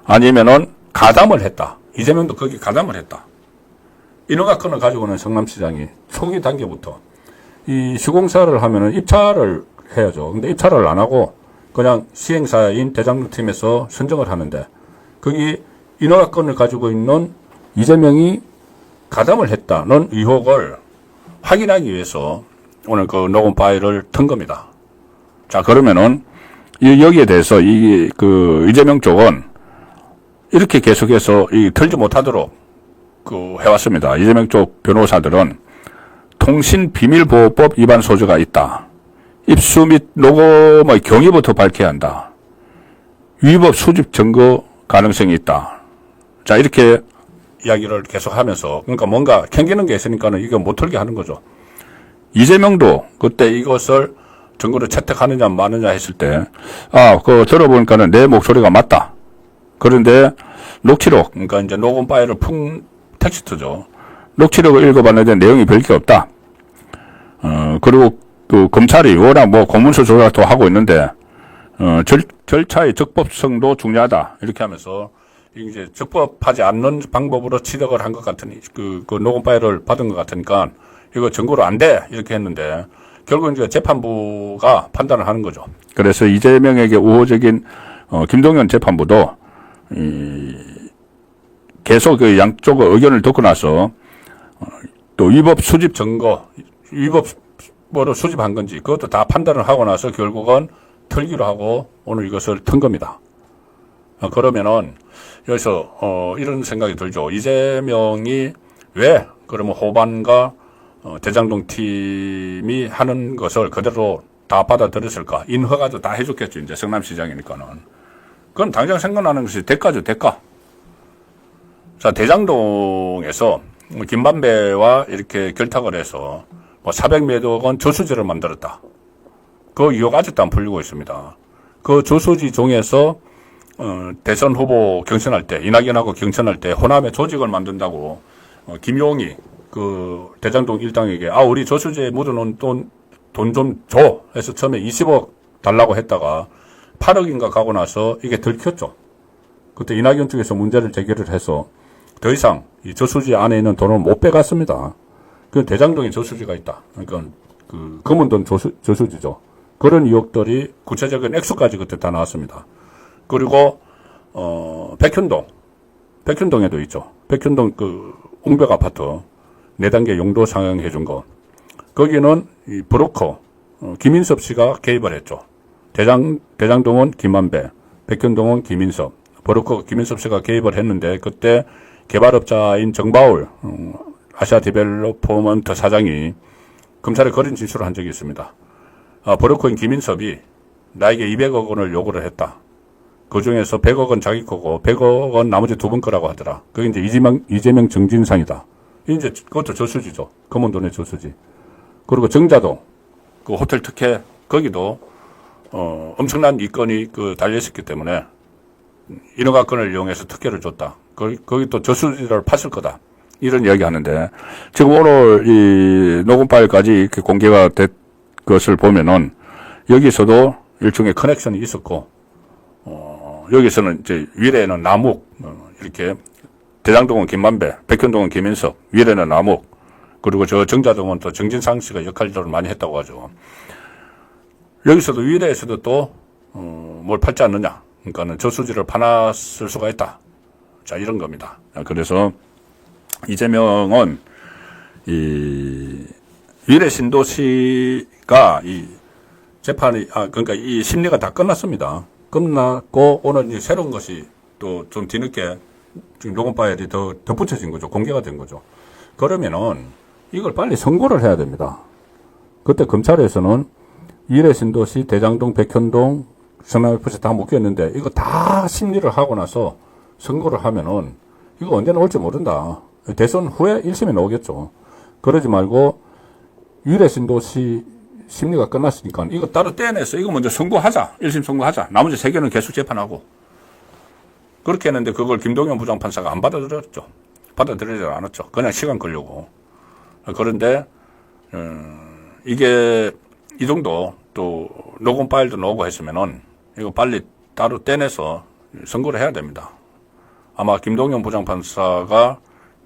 아니면은 가담을 했다. 이재명도 거기 가담을 했다. 인허가권을 가지고는 성남시장이 초기 단계부터 이 시공사를 하면은 입찰을 해야죠. 근데 입찰을 안 하고 그냥 시행사인 대장동 팀에서 선정을 하는데 거기 인허가권을 가지고 있는 이재명이 가담을 했다는 의혹을 확인하기 위해서 오늘 그 녹음 파일을 튼 겁니다. 자, 그러면은 여기에 대해서 그 이재명 쪽은 이렇게 계속해서 털지 못하도록 해왔습니다. 이재명 쪽 변호사들은 통신비밀보호법 위반 소지가 있다. 입수 및 녹음의 경위부터 밝혀야 한다. 위법 수집 증거 가능성이 있다. 자, 이렇게 이야기를 계속 하면서, 그러니까 뭔가 캥기는 게 있으니까는 이거 못 털게 하는 거죠. 이재명도 그때 이것을 증거를 채택하느냐 마느냐 했을 때, 그거 들어보니까는 내 목소리가 맞다. 그런데 녹취록, 그러니까 이제 녹음 파일을 텍스트죠. 녹취록을 읽어봤는데 내용이 별 게 없다. 그리고 그 검찰이 워낙 공문서 조작도 하고 있는데, 절차의 적법성도 중요하다. 이렇게 하면서, 이제 적법하지 않는 방법으로 취득을 한 것 같으니, 그 녹음 파일을 받은 것 같으니까, 이거 증거로 안 돼. 이렇게 했는데, 결국 이제 재판부가 판단을 하는 거죠. 그래서 이재명에게 우호적인, 김동연 재판부도, 계속 그 양쪽의 의견을 듣고 나서, 또 위법 수집 증거, 위법으로 수집한 건지, 그것도 다 판단을 하고 나서 결국은 털기로 하고 오늘 이것을 튼 겁니다. 그러면은, 여기서, 이런 생각이 들죠. 이재명이 왜, 그러면 호반과 대장동 팀이 하는 것을 그대로 다 받아들였을까? 인허가도 다 해줬겠죠. 이제 성남시장이니까는. 그럼 당장 생각나는 것이 대가죠, 대가. 자, 대장동에서 김만배와 이렇게 결탁을 해서 400몇억 원 저수지를 만들었다. 그 의혹 아직도 안 풀리고 있습니다. 그 저수지 중에서 대선 후보 경선할 때, 이낙연하고 경선할 때 호남에 조직을 만든다고 김용희 그 대장동 일당에게 우리 저수지에 묻어놓은 돈 좀 줘 해서 처음에 20억 달라고 했다가 8억인가 가고 나서 이게 들켰죠. 그때 이낙연 쪽에서 문제를 제기를 해서 더 이상 이 저수지 안에 있는 돈을 못 빼갔습니다. 그 대장동에 저수지가 있다. 그러니까 그 검은 돈 저수지죠. 그런 의혹들이 구체적인 액수까지 그때 다 나왔습니다. 그리고 백현동에도 있죠. 백현동 그 웅벽 아파트 4단계 용도 상향해 준 거. 거기는 이 브로커 김인섭 씨가 개입을 했죠. 대장동은 김만배, 백현동은 김인섭. 브로커 김인섭 씨가 개입을 했는데 그때 개발업자인 정바울 아시아 디벨로퍼먼트 사장이 검찰에 거린 진술을 한 적이 있습니다. 브로커인 김인섭이 나에게 200억 원을 요구를 했다. 그 중에서 100억 원 자기 거고 100억 원 나머지 두 분 거라고 하더라. 그게 이제 이재명 정진상이다. 이제 그것도 저수지죠. 검은 돈의 저수지. 그리고 정자동 그 호텔 특혜 거기도 엄청난 이건이 달려있었기 때문에 인허가권을 이용해서 특혜를 줬다. 거기 또 저수지를 팠을 거다. 이런 이야기 하는데, 지금 오늘 이 녹음 파일까지 이렇게 공개가 된 것을 보면은, 여기서도 일종의 커넥션이 있었고, 여기서는 이제 위례에는 남욱, 이렇게, 대장동은 김만배, 백현동은 김인석, 위례는 남욱, 그리고 저 정자동은 또 정진상 씨가 역할들을 많이 했다고 하죠. 여기서도 위례에서도 또, 뭘 팔지 않느냐. 그러니까는 저수지를 파놨을 수가 있다. 자, 이런 겁니다. 그래서 이재명은 이 위례 신도시가 이 재판이 그러니까 이 심리가 다 끝났습니다. 끝났고 오늘 이제 새로운 것이 또 좀 뒤늦게 지금 녹음 파일이 더 덧붙여진 거죠. 공개가 된 거죠. 그러면은 이걸 빨리 선고를 해야 됩니다. 그때 검찰에서는 위례 신도시, 대장동, 백현동, 성남FC 다 묶였는데 이거 다 심리를 하고 나서 선고를 하면은 이거 언제 나올지 모른다. 대선 후에 1심에 나오겠죠. 그러지 말고 위례 신도시 심리가 끝났으니까 이거 따로 떼내서 이거 먼저 선고하자. 1심 선고하자. 나머지 3개는 계속 재판하고. 그렇게 했는데 그걸 김동연 부장판사가 안 받아들였죠. 받아들이지 않았죠. 그냥 시간 끌려고. 그런데 이게 이 정도 또 녹음 파일도 나오고 했으면은 이거 빨리 따로 떼내서 선고를 해야 됩니다. 아마 김동연 부장판사가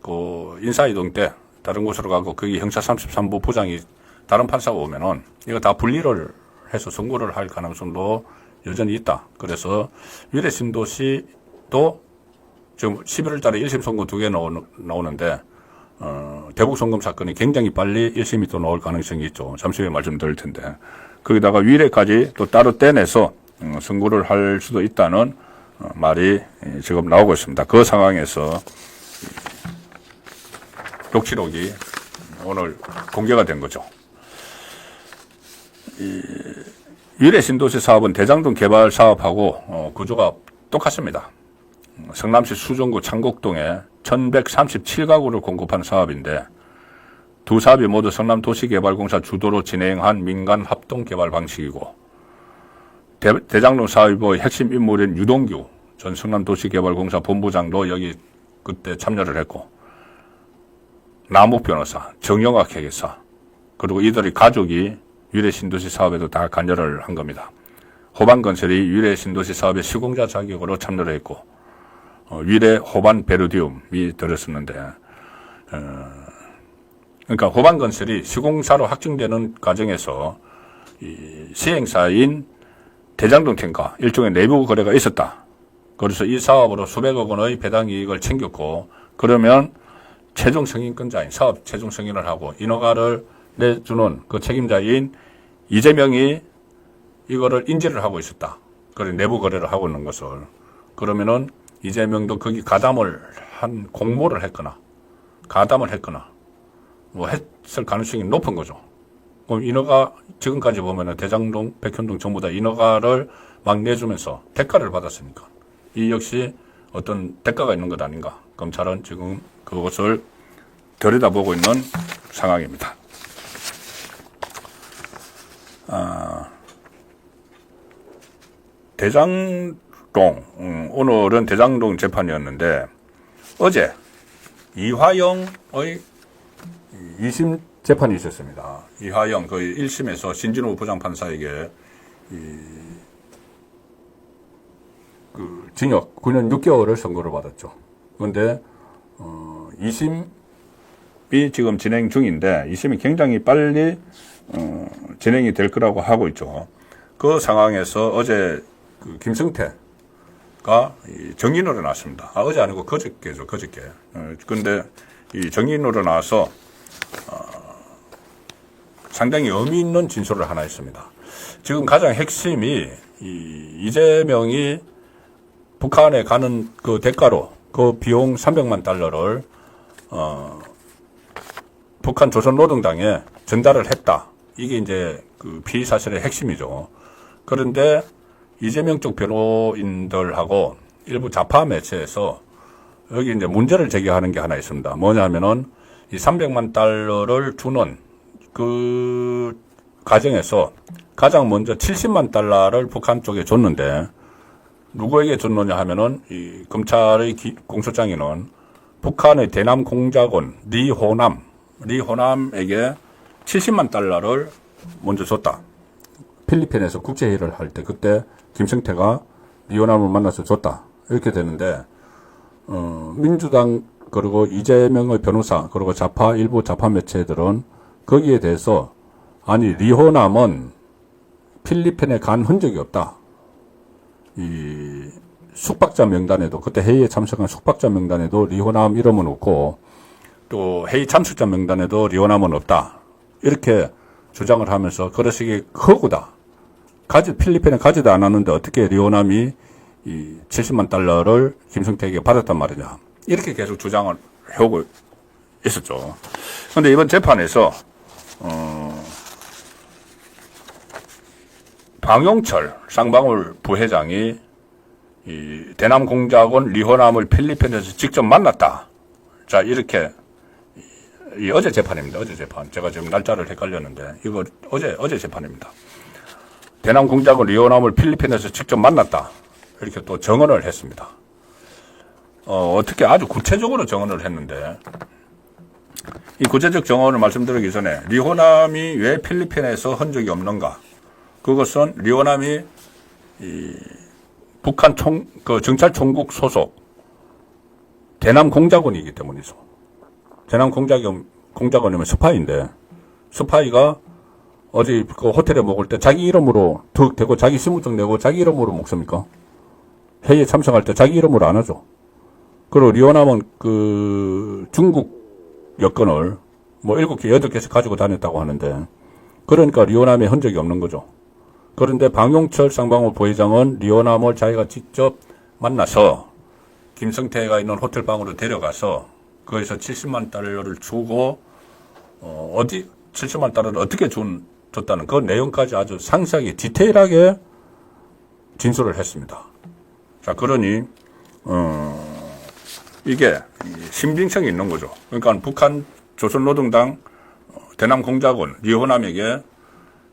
그 인사이동 때 다른 곳으로 가고 거기 형사 33부 부장이 다른 판사가 오면은 이거 다 분리를 해서 선고를 할 가능성도 여전히 있다. 그래서 위례 신도시도 지금 11월 달에 1심 선고 2개 나오는데 대북 송금 사건이 굉장히 빨리 1심이 또 나올 가능성이 있죠. 잠시 후에 말씀드릴 텐데 거기다가 위례까지 또 따로 떼내서 선고를 할 수도 있다는 말이 지금 나오고 있습니다. 그 상황에서 녹취록이 오늘 공개가 된 거죠. 위례 신도시 사업은 대장동 개발 사업하고 구조가 똑같습니다. 성남시 수정구 창곡동에 1137가구를 공급한 사업인데 두 사업이 모두 성남도시개발공사 주도로 진행한 민간 합동개발 방식이고 대장동 사업의 핵심 인물인 유동규 전 성남도시개발공사 본부장도 여기 그때 참여를 했고 남욱 변호사, 정영학 회계사 그리고 이들의 가족이 위례 신도시 사업에도 다 관여를 한 겁니다. 호반건설이 위례 신도시 사업의 시공자 자격으로 참여를 했고 위례 호반 베르디움이 들었었는데 그러니까 호반건설이 시공사로 확정되는 과정에서 이 시행사인 대장동 탱가 일종의 내부 거래가 있었다. 그래서 이 사업으로 수백억 원의 배당 이익을 챙겼고 그러면 최종 승인권자인 사업 최종 승인을 하고 인허가를 내주는 그 책임자인 이재명이 이거를 인지를 하고 있었다. 그래 내부 거래를 하고 있는 것을 그러면은 이재명도 거기 가담을 한 공모를 했거나 가담을 했거나 뭐 했을 가능성이 높은 거죠. 그럼 인허가 지금까지 보면은 대장동, 백현동 전부 다 인허가를 막 내주면서 대가를 받았으니까 이 역시 어떤 대가가 있는 것 아닌가. 검찰은 지금 그것을 들여다보고 있는 상황입니다. 대장동, 오늘은 대장동 재판이었는데 어제 이화영의 2심 재판이 있었습니다. 이화영 그 1심에서 신진호 부장판사에게 그 징역 9년 6개월을 선고를 받았죠. 그런데 2심이 지금 진행 중인데 2심이 굉장히 빨리 진행이 될 거라고 하고 있죠. 그 상황에서 어제 그 김성태가 정인으로 나왔습니다. 어제 아니고 그저께죠, 그저께. 그런데 이 정인으로 나와서 상당히 의미 있는 진술을 하나 했습니다. 지금 가장 핵심이 이재명이 북한에 가는 그 대가로 그 비용 300만 달러를 북한 조선노동당에 전달을 했다. 이게 이제 그 피의 사실의 핵심이죠. 그런데 이재명 쪽 변호인들하고 일부 좌파 매체에서 여기 이제 문제를 제기하는 게 하나 있습니다. 뭐냐면은 이 300만 달러를 주는 그 과정에서 가장 먼저 70만 달러를 북한 쪽에 줬는데 누구에게 줬느냐 하면은 이 검찰의 공소장에는 북한의 대남 공작원 리호남에게 70만 달러를 먼저 줬다. 필리핀에서 국제회의를 할 때 그때 김성태가 리호남을 만나서 줬다. 이렇게 되는데 민주당 그리고 이재명의 변호사 그리고 일부 좌파 매체들은 거기에 대해서 아니 리호남은 필리핀에 간 흔적이 없다. 이 숙박자 명단에도 그때 회의에 참석한 숙박자 명단에도 리호남 이름은 없고 또 회의 참석자 명단에도 리호남은 없다. 이렇게 주장을 하면서 그러시기 허구다. 필리핀에 가지도 않았는데 어떻게 리호남이 이 70만 달러를 김성태에게 받았단 말이냐. 이렇게 계속 주장을 해오고 있었죠. 그런데 이번 재판에서 방용철 쌍방울 부회장이 이 대남 공작원 리호남을 필리핀에서 직접 만났다. 자, 이렇게 어제 재판입니다. 어제 재판. 제가 지금 날짜를 헷갈렸는데 이거 어제 재판입니다. 대남 공작원 리호남을 필리핀에서 직접 만났다. 이렇게 또 정언을 했습니다. 어떻게 아주 구체적으로 정언을 했는데 이 구체적 정언을 말씀드리기 전에 리호남이 왜 필리핀에서 흔적이 없는가? 그것은 리호남이 북한 정찰총국 소속 대남 공작원이기 때문이죠. 대남 공작원이면 스파이인데 스파이가 어디 그 호텔에 먹을 때 자기 이름으로 득 대고 자기 신분증 내고 자기 이름으로 먹습니까? 회의에 참석할 때 자기 이름으로 안 하죠. 그리고 리호남은 그 중국 여권을 뭐 7개, 8개씩 가지고 다녔다고 하는데 그러니까 리호남의 흔적이 없는 거죠. 그런데 방용철 쌍방울 부회장은 리호남을 자기가 직접 만나서 김성태가 있는 호텔 방으로 데려가서 거기서 70만 달러를 주고 어디 70만 달러를 어떻게 줬다는 그 내용까지 아주 상세하게 디테일하게 진술을 했습니다. 자, 그러니 이게 신빙성이 있는 거죠. 그러니까 북한 조선노동당 대남 공작원 리호남에게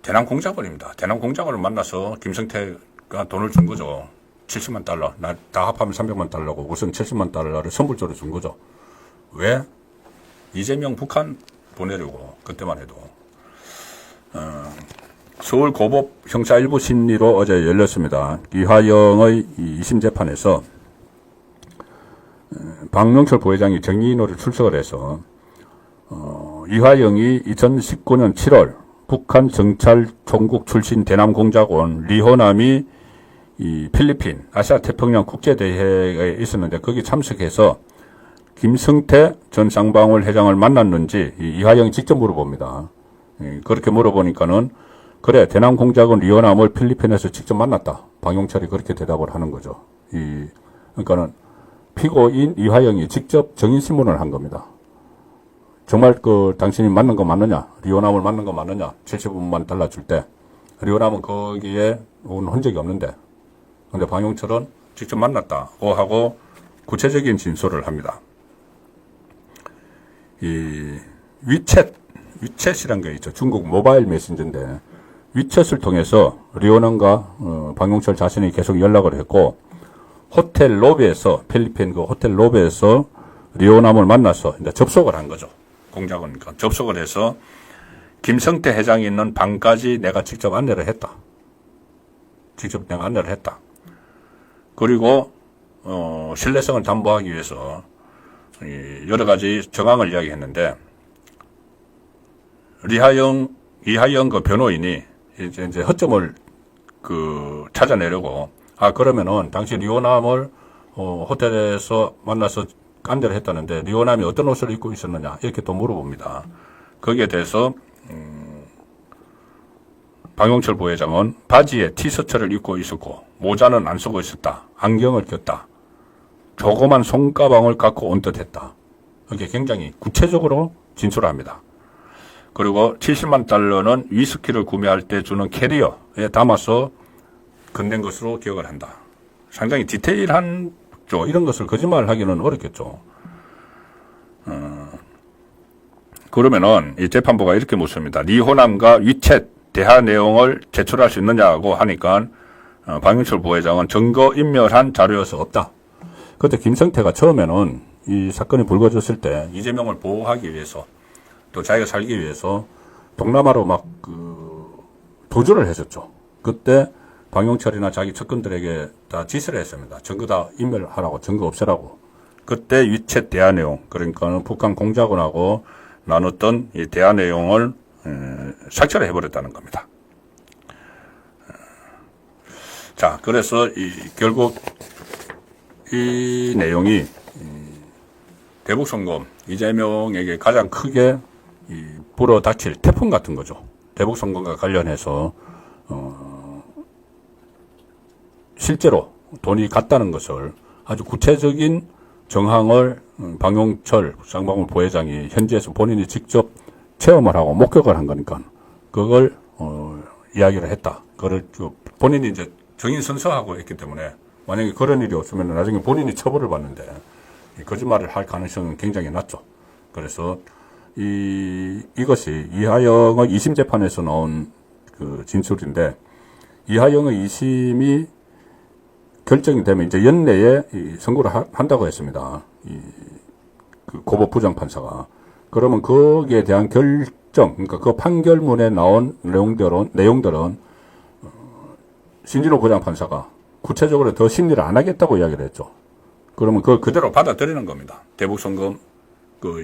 대남 공작원입니다. 대남 공작원을 만나서 김성태가 돈을 준 거죠. 70만 달러. 다 합하면 300만 달러고 우선 70만 달러를 선불적으로 준 거죠. 왜? 이재명 북한 보내려고 그때만 해도. 서울 고법 형사 1부 심리로 어제 열렸습니다. 이화영의 2심 재판에서 방용철 부회장이 정의인으로 출석을 해서 이화영이 2019년 7월 북한 정찰총국 출신 대남 공작원 리호남이 이 필리핀 아시아 태평양 국제대회에 있었는데 거기 참석해서 김성태 전 쌍방울 회장을 만났는지 이화영이 직접 물어봅니다. 그렇게 물어보니까는 그래 대남 공작원 리호남을 필리핀에서 직접 만났다. 방용철이 그렇게 대답을 하는 거죠. 그러니까는 피고인 이화영이 직접 정인신문을 한 겁니다. 정말 당신이 맞는 거 맞느냐? 리호남을 맞는 거 맞느냐? 70만 달러 줄 때. 리호남은 거기에 온 흔적이 없는데. 근데 방용철은 직접 만났다고 하고 구체적인 진술을 합니다. 이 위챗이란 게 있죠. 중국 모바일 메신저인데 위챗을 통해서 리호남과 방용철 자신이 계속 연락을 했고 호텔 로비에서 필리핀 그 호텔 로비에서 리오남을 만나서 이제 접속을 한 거죠. 공작원 접속을 해서 김성태 회장이 있는 방까지 내가 직접 안내를 했다. 직접 내가 안내를 했다. 그리고 신뢰성을 담보하기 위해서 여러 가지 정황을 이야기했는데 이하영 그 변호인이 이제 허점을 찾아내려고 그러면은 당시 리오남을 호텔에서 만나서 안내를 했다는데 리오남이 어떤 옷을 입고 있었느냐 이렇게 또 물어봅니다. 거기에 대해서 박용철 부회장은 바지에 티셔츠를 입고 있었고 모자는 안 쓰고 있었다. 안경을 꼈다. 조그만 손가방을 갖고 온 듯했다. 이렇게 굉장히 구체적으로 진술합니다. 그리고 70만 달러는 위스키를 구매할 때 주는 캐리어에 담아서 건넨 것으로 기억을 한다. 상당히 디테일한 이런 것을 거짓말을 하기는 어렵겠죠. 그러면은 이 재판부가 이렇게 묻습니다. 리호남과 위챗 대화 내용을 제출할 수 있느냐고 하니까 박용철 부회장은 증거 인멸한 자료여서 없다. 그때 김성태가 처음에는 이 사건이 불거졌을 때 이재명을 보호하기 위해서 또 자기가 살기 위해서 동남아로 막 도주를 했었죠. 그때 박용철이나 자기 측근들에게 다 지시를 했습니다. 증거 다 인멸하라고, 증거 없애라고. 그때 위챗 대화 내용, 그러니까 북한 공작원하고 나눴던 이 대화 내용을 삭제를 해버렸다는 겁니다. 자, 그래서 결국 이 내용이 대북송금 이재명에게 가장 크게 불어닥칠 태풍 같은 거죠. 대북송금과 관련해서 실제로 돈이 갔다는 것을 아주 구체적인 정황을 박용철 쌍방울 부회장이 현지에서 본인이 직접 체험을 하고 목격을 한 거니까 그걸 이야기를 했다. 그걸 본인이 이제 정인선서하고 했기 때문에 만약에 그런 일이 없으면 나중에 본인이 처벌을 받는데 거짓말을 할 가능성은 굉장히 낮죠. 그래서 이것이 이하영의 2심 재판에서 나온 그 진술인데 이하영의 2심이 결정이 되면 이제 연내에 선고를 한다고 했습니다. 그 고법 부장판사가. 그러면 거기에 대한 결정, 그러니까 그 판결문에 나온 내용들은 신진호 부장판사가 구체적으로 더 심리를 안 하겠다고 이야기를 했죠. 그러면 그걸 그대로 받아들이는 겁니다. 대북송금,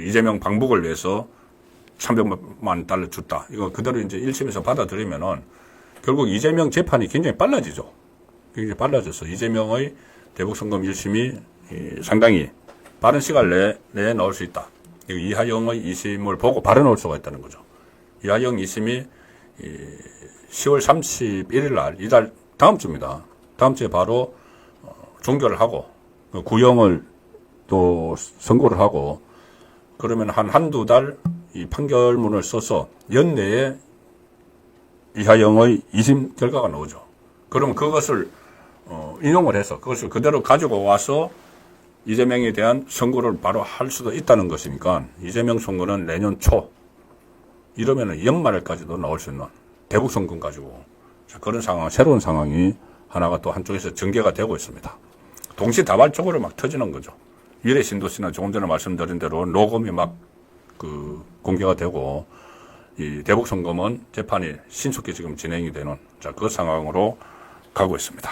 이재명 방북을 위해서 300만 달러 줬다. 이거 그대로 이제 1심에서 받아들이면은 결국 이재명 재판이 굉장히 빨라지죠. 굉장히 빨라져서 이재명의 대북송금 1심이 상당히 빠른 시간 내에 나올 수 있다. 이하영의 2심을 보고 바로 나올 수가 있다는 거죠. 이하영 2심이 10월 31일 날, 이달 다음 주입니다. 다음 주에 바로 종결을 하고 구형을 또 선고를 하고 그러면 한두 달 이 판결문을 써서 연내에 이하영의 2심 결과가 나오죠. 그럼 그것을 인용을 해서 그것을 그대로 가지고 와서 이재명에 대한 선고를 바로 할 수도 있다는 것이니까 이재명 선고는 내년 초 이러면은 연말까지도 나올 수 있는 대북 선거 가지고 그런 상황, 새로운 상황이 하나가 또 한쪽에서 전개가 되고 있습니다. 동시다발적으로 막 터지는 거죠. 미래 신도시나 조금 전에 말씀드린 대로 녹음이 막 공개가 되고 이 대북 선거는 재판이 신속히 지금 진행이 되는 그 상황으로 가고 있습니다.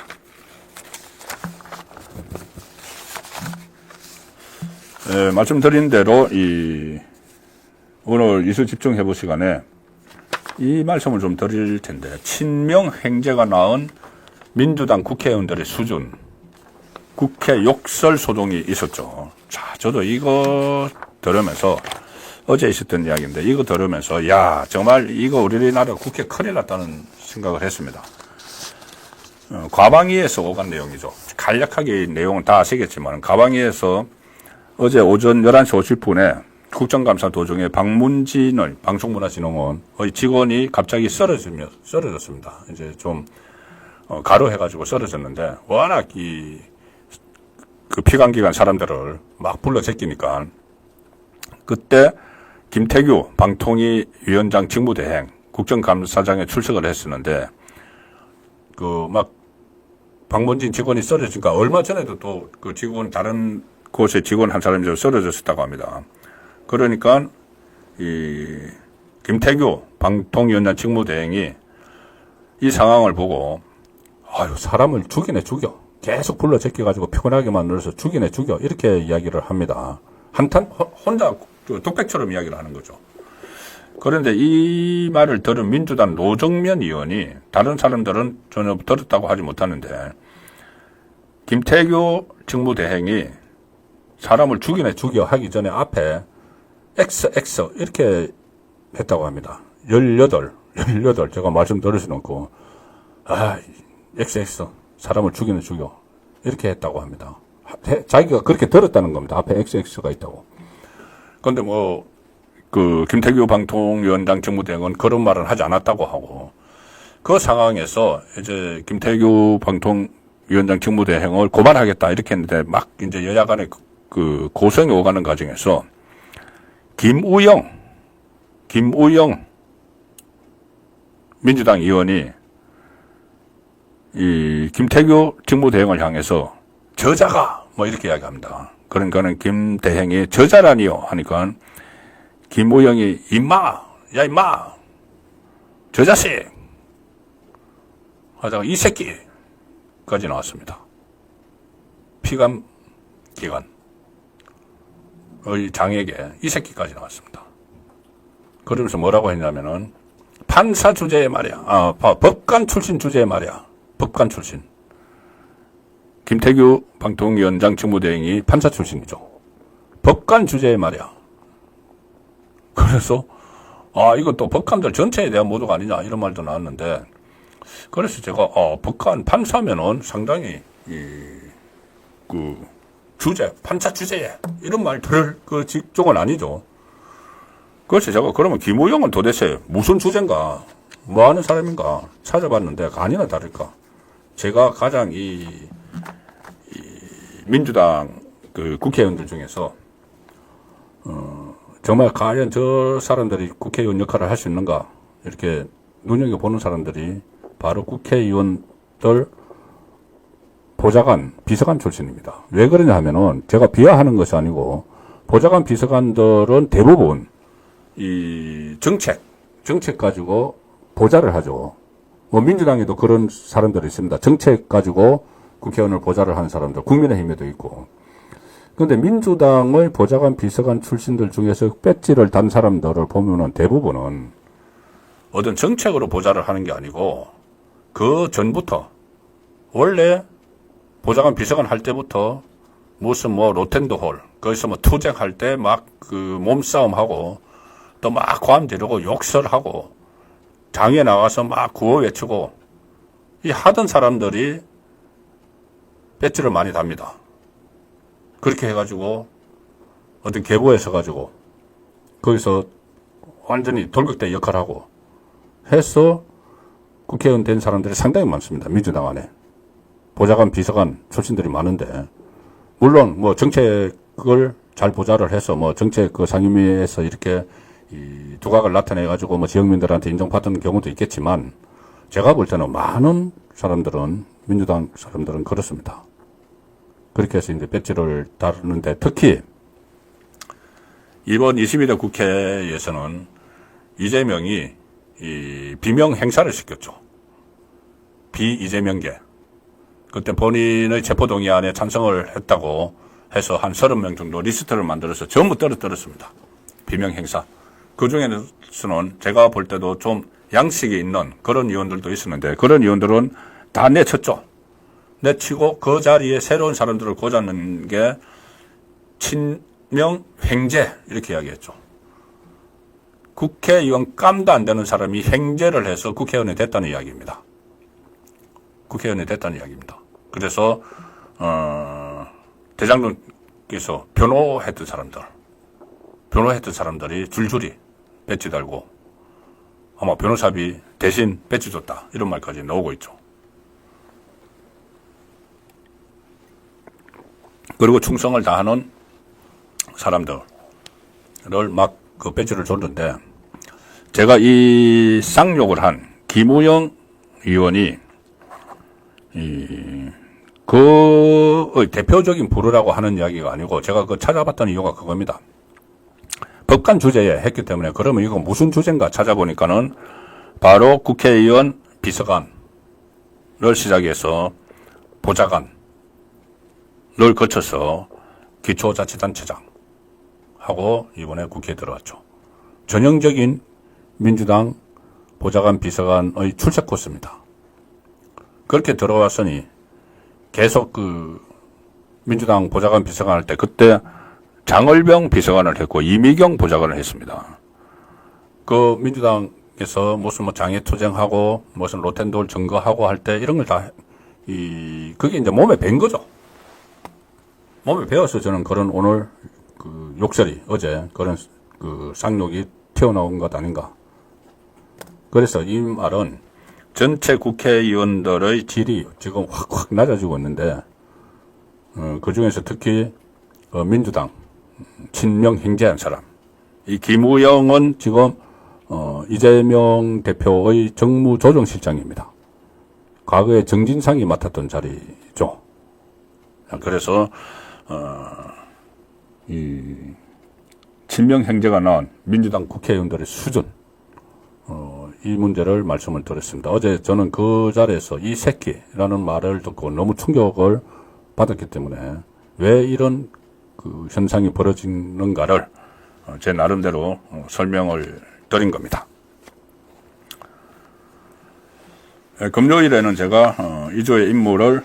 말씀드린 대로 오늘 이슈 집중해볼 시간에 이 말씀을 좀 드릴 텐데 친명 행제가 낳은 민주당 국회의원들의 수준 국회 욕설 소동이 있었죠. 자, 저도 이거 들으면서 어제 있었던 이야기인데 이거 들으면서 야 정말 이거 우리나라 국회 큰일 났다는 생각을 했습니다. 과방위에서 오간 내용이죠. 간략하게 내용은 다 아시겠지만 과방위에서 어제 오전 11시 50분에 국정감사 도중에 박문진의 방송문화진흥원의 직원이 갑자기 쓰러졌습니다. 이제 좀 가로해가지고 쓰러졌는데 워낙 그 피감기관 사람들을 막 불러 제끼니까 그때 김태규 방통위 위원장 직무대행 국정감사장에 출석을 했었는데 막 박문진 직원이 쓰러지니까 얼마 전에도 또 그 직원 다른 곳에 직원 한 사람이 쓰러졌었다고 합니다. 그러니까 이 김태규 방통위원장 직무대행이 이 상황을 보고 아유 사람을 죽이네 죽여 계속 불러 제껴가지고 피곤하게 만들어서 죽이네 죽여 이렇게 이야기를 합니다. 혼자 독백처럼 이야기를 하는 거죠. 그런데 이 말을 들은 민주당 노정면 의원이 다른 사람들은 전혀 들었다고 하지 못하는데 김태규 직무대행이 사람을 죽이네 죽여 하기 전에 앞에 XX 이렇게 했다고 합니다. 18 제가 말씀 들을 수는 없고 XX 사람을 죽이네 죽여 이렇게 했다고 합니다. 자기가 그렇게 들었다는 겁니다. 앞에 XX가 있다고. 그런데 김태규 방통위원장 직무대행은 그런 말은 하지 않았다고 하고 그 상황에서 이제 김태규 방통위원장 직무대행을 고발하겠다 이렇게 했는데 막 이제 여야 간에 그 고성이 오가는 과정에서 김우영 민주당 의원이 이 김태규 직무대행을 향해서 저자가 이렇게 이야기합니다. 그러니까는 김 대행이 저자라니요 하니까 김우영이 임마 저 자식 하다가 이 새끼까지 나왔습니다. 피감 기관의 장에게 이 새끼까지 나왔습니다. 그러면서 뭐라고 했냐면은 판사 주제에 말이야. 법관 출신 주제에 말이야. 법관 출신. 김태규 방통위원장 직무대행이 판사 출신이죠. 법관 주제에 말이야. 그래서 이건 또 법관들 전체에 대한 모독 아니냐 이런 말도 나왔는데 그래서 제가 법관 판사면은 상당히 주제 판사 주제에 이런 말 들을 그 직종은 아니죠. 그래서 제가 그러면 김우영은 도대체 무슨 주제인가 뭐 하는 사람인가 찾아봤는데 아니나 다를까 제가 가장 이 민주당 그 국회의원들 중에서 정말 과연 저 사람들이 국회의원 역할을 할 수 있는가 이렇게 눈여겨보는 사람들이 바로 국회의원들 보좌관, 비서관 출신입니다. 왜 그러냐 하면은 제가 비하하는 것이 아니고 보좌관, 비서관들은 대부분 이 정책 가지고 보좌를 하죠. 민주당에도 그런 사람들이 있습니다. 정책 가지고 국회의원을 보좌를 하는 사람들, 국민의힘에도 있고. 그런데 민주당의 보좌관, 비서관 출신들 중에서 배지를 단 사람들을 보면은 대부분은 어떤 정책으로 보좌를 하는 게 아니고 그 전부터 원래 보좌관, 비서관 할 때부터 무슨 로텐더홀 거기서 투쟁할 때 막 몸싸움하고 또 막 고함 지르고 욕설하고 장에 나가서 막 구호 외치고 이 하던 사람들이 배지를 많이 답니다. 그렇게 해가지고 어떤 계보에 서가지고 거기서 완전히 돌격대 역할을 하고 해서 국회의원 된 사람들이 상당히 많습니다. 민주당 안에. 보좌관, 비서관 출신들이 많은데 물론 정책을 잘 보좌를 해서 정책 상임위에서 이렇게 이 두각을 나타내가지고 지역민들한테 인정받는 경우도 있겠지만 제가 볼 때는 많은 사람들은 민주당 사람들은 그렇습니다. 그렇게 해서 이제 배지를 다루는데 특히 이번 22대 국회에서는 이재명이 이 비명 행사를 시켰죠. 비이재명계. 그때 본인의 체포동의안에 찬성을 했다고 해서 한 30명 정도 리스트를 만들어서 전부 떨어뜨렸습니다. 비명 행사. 그 중에서는 제가 볼 때도 좀 양식이 있는 그런 의원들도 있었는데 그런 의원들은 다 내쳤죠. 내치고 그 자리에 새로운 사람들을 꽂아넣는 게 친명 횡재 이렇게 이야기했죠. 국회의원 깜도 안 되는 사람이 횡재를 해서 국회의원이 됐다는 이야기입니다. 국회의원이 됐다는 이야기입니다. 그래서 대장동께서 변호했던 사람들이 줄줄이 배지 달고 아마 변호사비 대신 배지 줬다 이런 말까지 나오고 있죠. 그리고 충성을 다하는 사람들을 막 그 배지를 줬는데 제가 이 쌍욕을 한 김우영 의원이 그 대표적인 부류라고 하는 이야기가 아니고 제가 그 찾아봤던 이유가 그겁니다. 법관 주제에 했기 때문에 그러면 이거 무슨 주제인가 찾아보니까는 바로 국회의원 비서관을 시작해서 보좌관을 거쳐서 기초자치단체장 하고 이번에 국회에 들어왔죠. 전형적인 민주당 보좌관 비서관의 출석 코스입니다. 그렇게 들어왔으니 계속 그 민주당 보좌관 비서관 할 때 그때 장얼병 비서관을 했고 이미경 보좌관을 했습니다. 그 민주당에서 무슨 뭐 장애투쟁하고 무슨 로텐돌 증거하고 할 때 이런 걸 다 그게 이제 몸에 밴 거죠. 몸에 배워서 저는 그런 오늘 그 욕설이 어제 그런 그 쌍욕이 튀어나온 것 아닌가. 그래서 이 말은 전체 국회의원들의 질이 지금 확 낮아지고 있는데 그 중에서 특히 민주당 친명 행제한 사람 이 김우영은 지금 이재명 대표의 정무조정실장입니다. 과거에 정진상이 맡았던 자리죠. 그래서 이 친명 행제가 나온 민주당 국회의원들의 수준 이 문제를 말씀을 드렸습니다. 어제 저는 그 자리에서 이 새끼라는 말을 듣고 너무 충격을 받았기 때문에 왜 이런 그 현상이 벌어지는가를 제 나름대로 설명을 드린 겁니다. 금요일에는 제가 2조의 인물을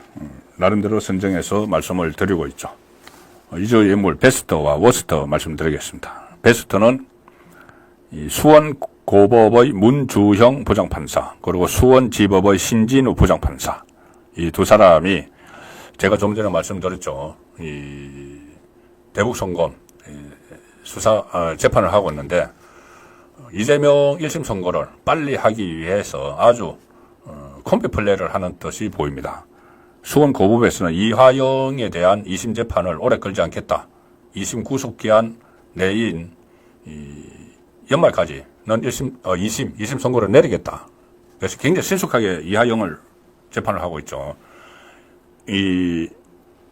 나름대로 선정해서 말씀을 드리고 있죠. 2조의 인물 베스트와 워스트 말씀드리겠습니다. 베스트는 이 수원고법의 문주형 부장판사 그리고 수원지법의 신진우 부장판사 이 두 사람이 제가 좀 전에 말씀드렸죠. 이 대북송금 수사 재판을 하고 있는데 이재명 1심 선고를 빨리 하기 위해서 아주 콤비 플레이를 하는 듯이 보입니다. 수원고법에서는 이화영에 대한 2심 재판을 오래 끌지 않겠다. 2심 구속기한 내인 연말까지는 2심 선고를 내리겠다. 그래서 굉장히 신속하게 이화영을 재판을 하고 있죠. 이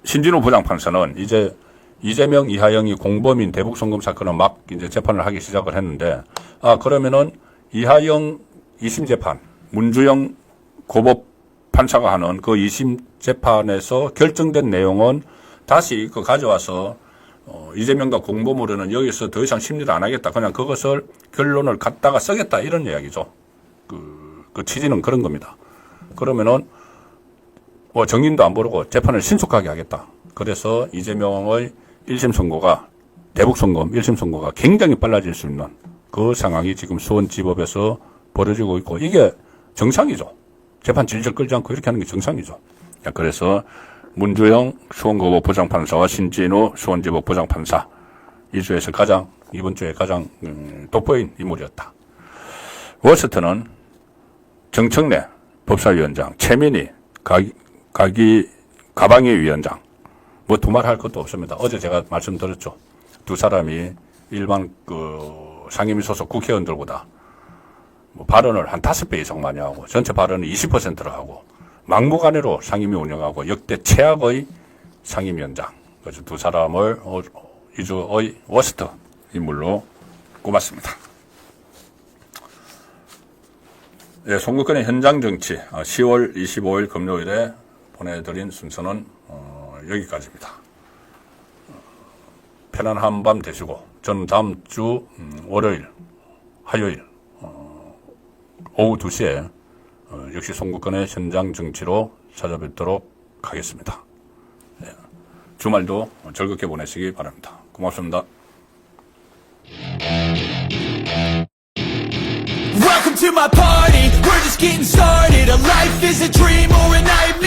신진우 부장판사는 이제 이재명, 이하영이 공범인 대북송금 사건을 막 이제 재판을 하기 시작을 했는데, 그러면은 이하영 2심 재판, 문주영 고법 판사가 하는 그 2심 재판에서 결정된 내용은 다시 그 가져와서, 이재명과 공범으로는 여기서 더 이상 심리를 안 하겠다. 그냥 그것을 결론을 갖다가 쓰겠다. 이런 이야기죠. 그 취지는 그런 겁니다. 그러면은, 정인도 안 부르고 재판을 신속하게 하겠다. 그래서 이재명의 1심 선고가 대북송금 1심 선고가 굉장히 빨라질 수 있는 그 상황이 지금 수원지법에서 벌어지고 있고 이게 정상이죠. 재판 질질 끌지 않고 이렇게 하는 게 정상이죠. 그래서 문주영 수원고법 부장판사와 신진우 수원지법 부장판사 이 주에서 이번 주에 가장 돋보인 인물이었다. 워스트는 정청래 법사위원장, 최민희 가방위 위원장 뭐 두말 할 것도 없습니다. 어제 제가 말씀드렸죠. 두 사람이 일반 상임위 소속 국회의원들보다 발언을 한 5배 이상 많이 하고 전체 발언은 20%를 하고 막무가내로 상임위 운영하고 역대 최악의 상임위원장. 그래서 두 사람을 이주의 워스트 인물로 꼽았습니다. 네, 송국근의 현장 정치 10월 25일 금요일에 보내드린 순서는 여기까지입니다. 편안한 한밤 되시고 저는 다음 주 월요일, 화요일 오후 2시에 역시 송국근의 현장 정치로 찾아뵙도록 하겠습니다. 네, 주말도 즐겁게 보내시기 바랍니다. 고맙습니다. Welcome to my party, we're just getting started. A life is a dream or a nightmare.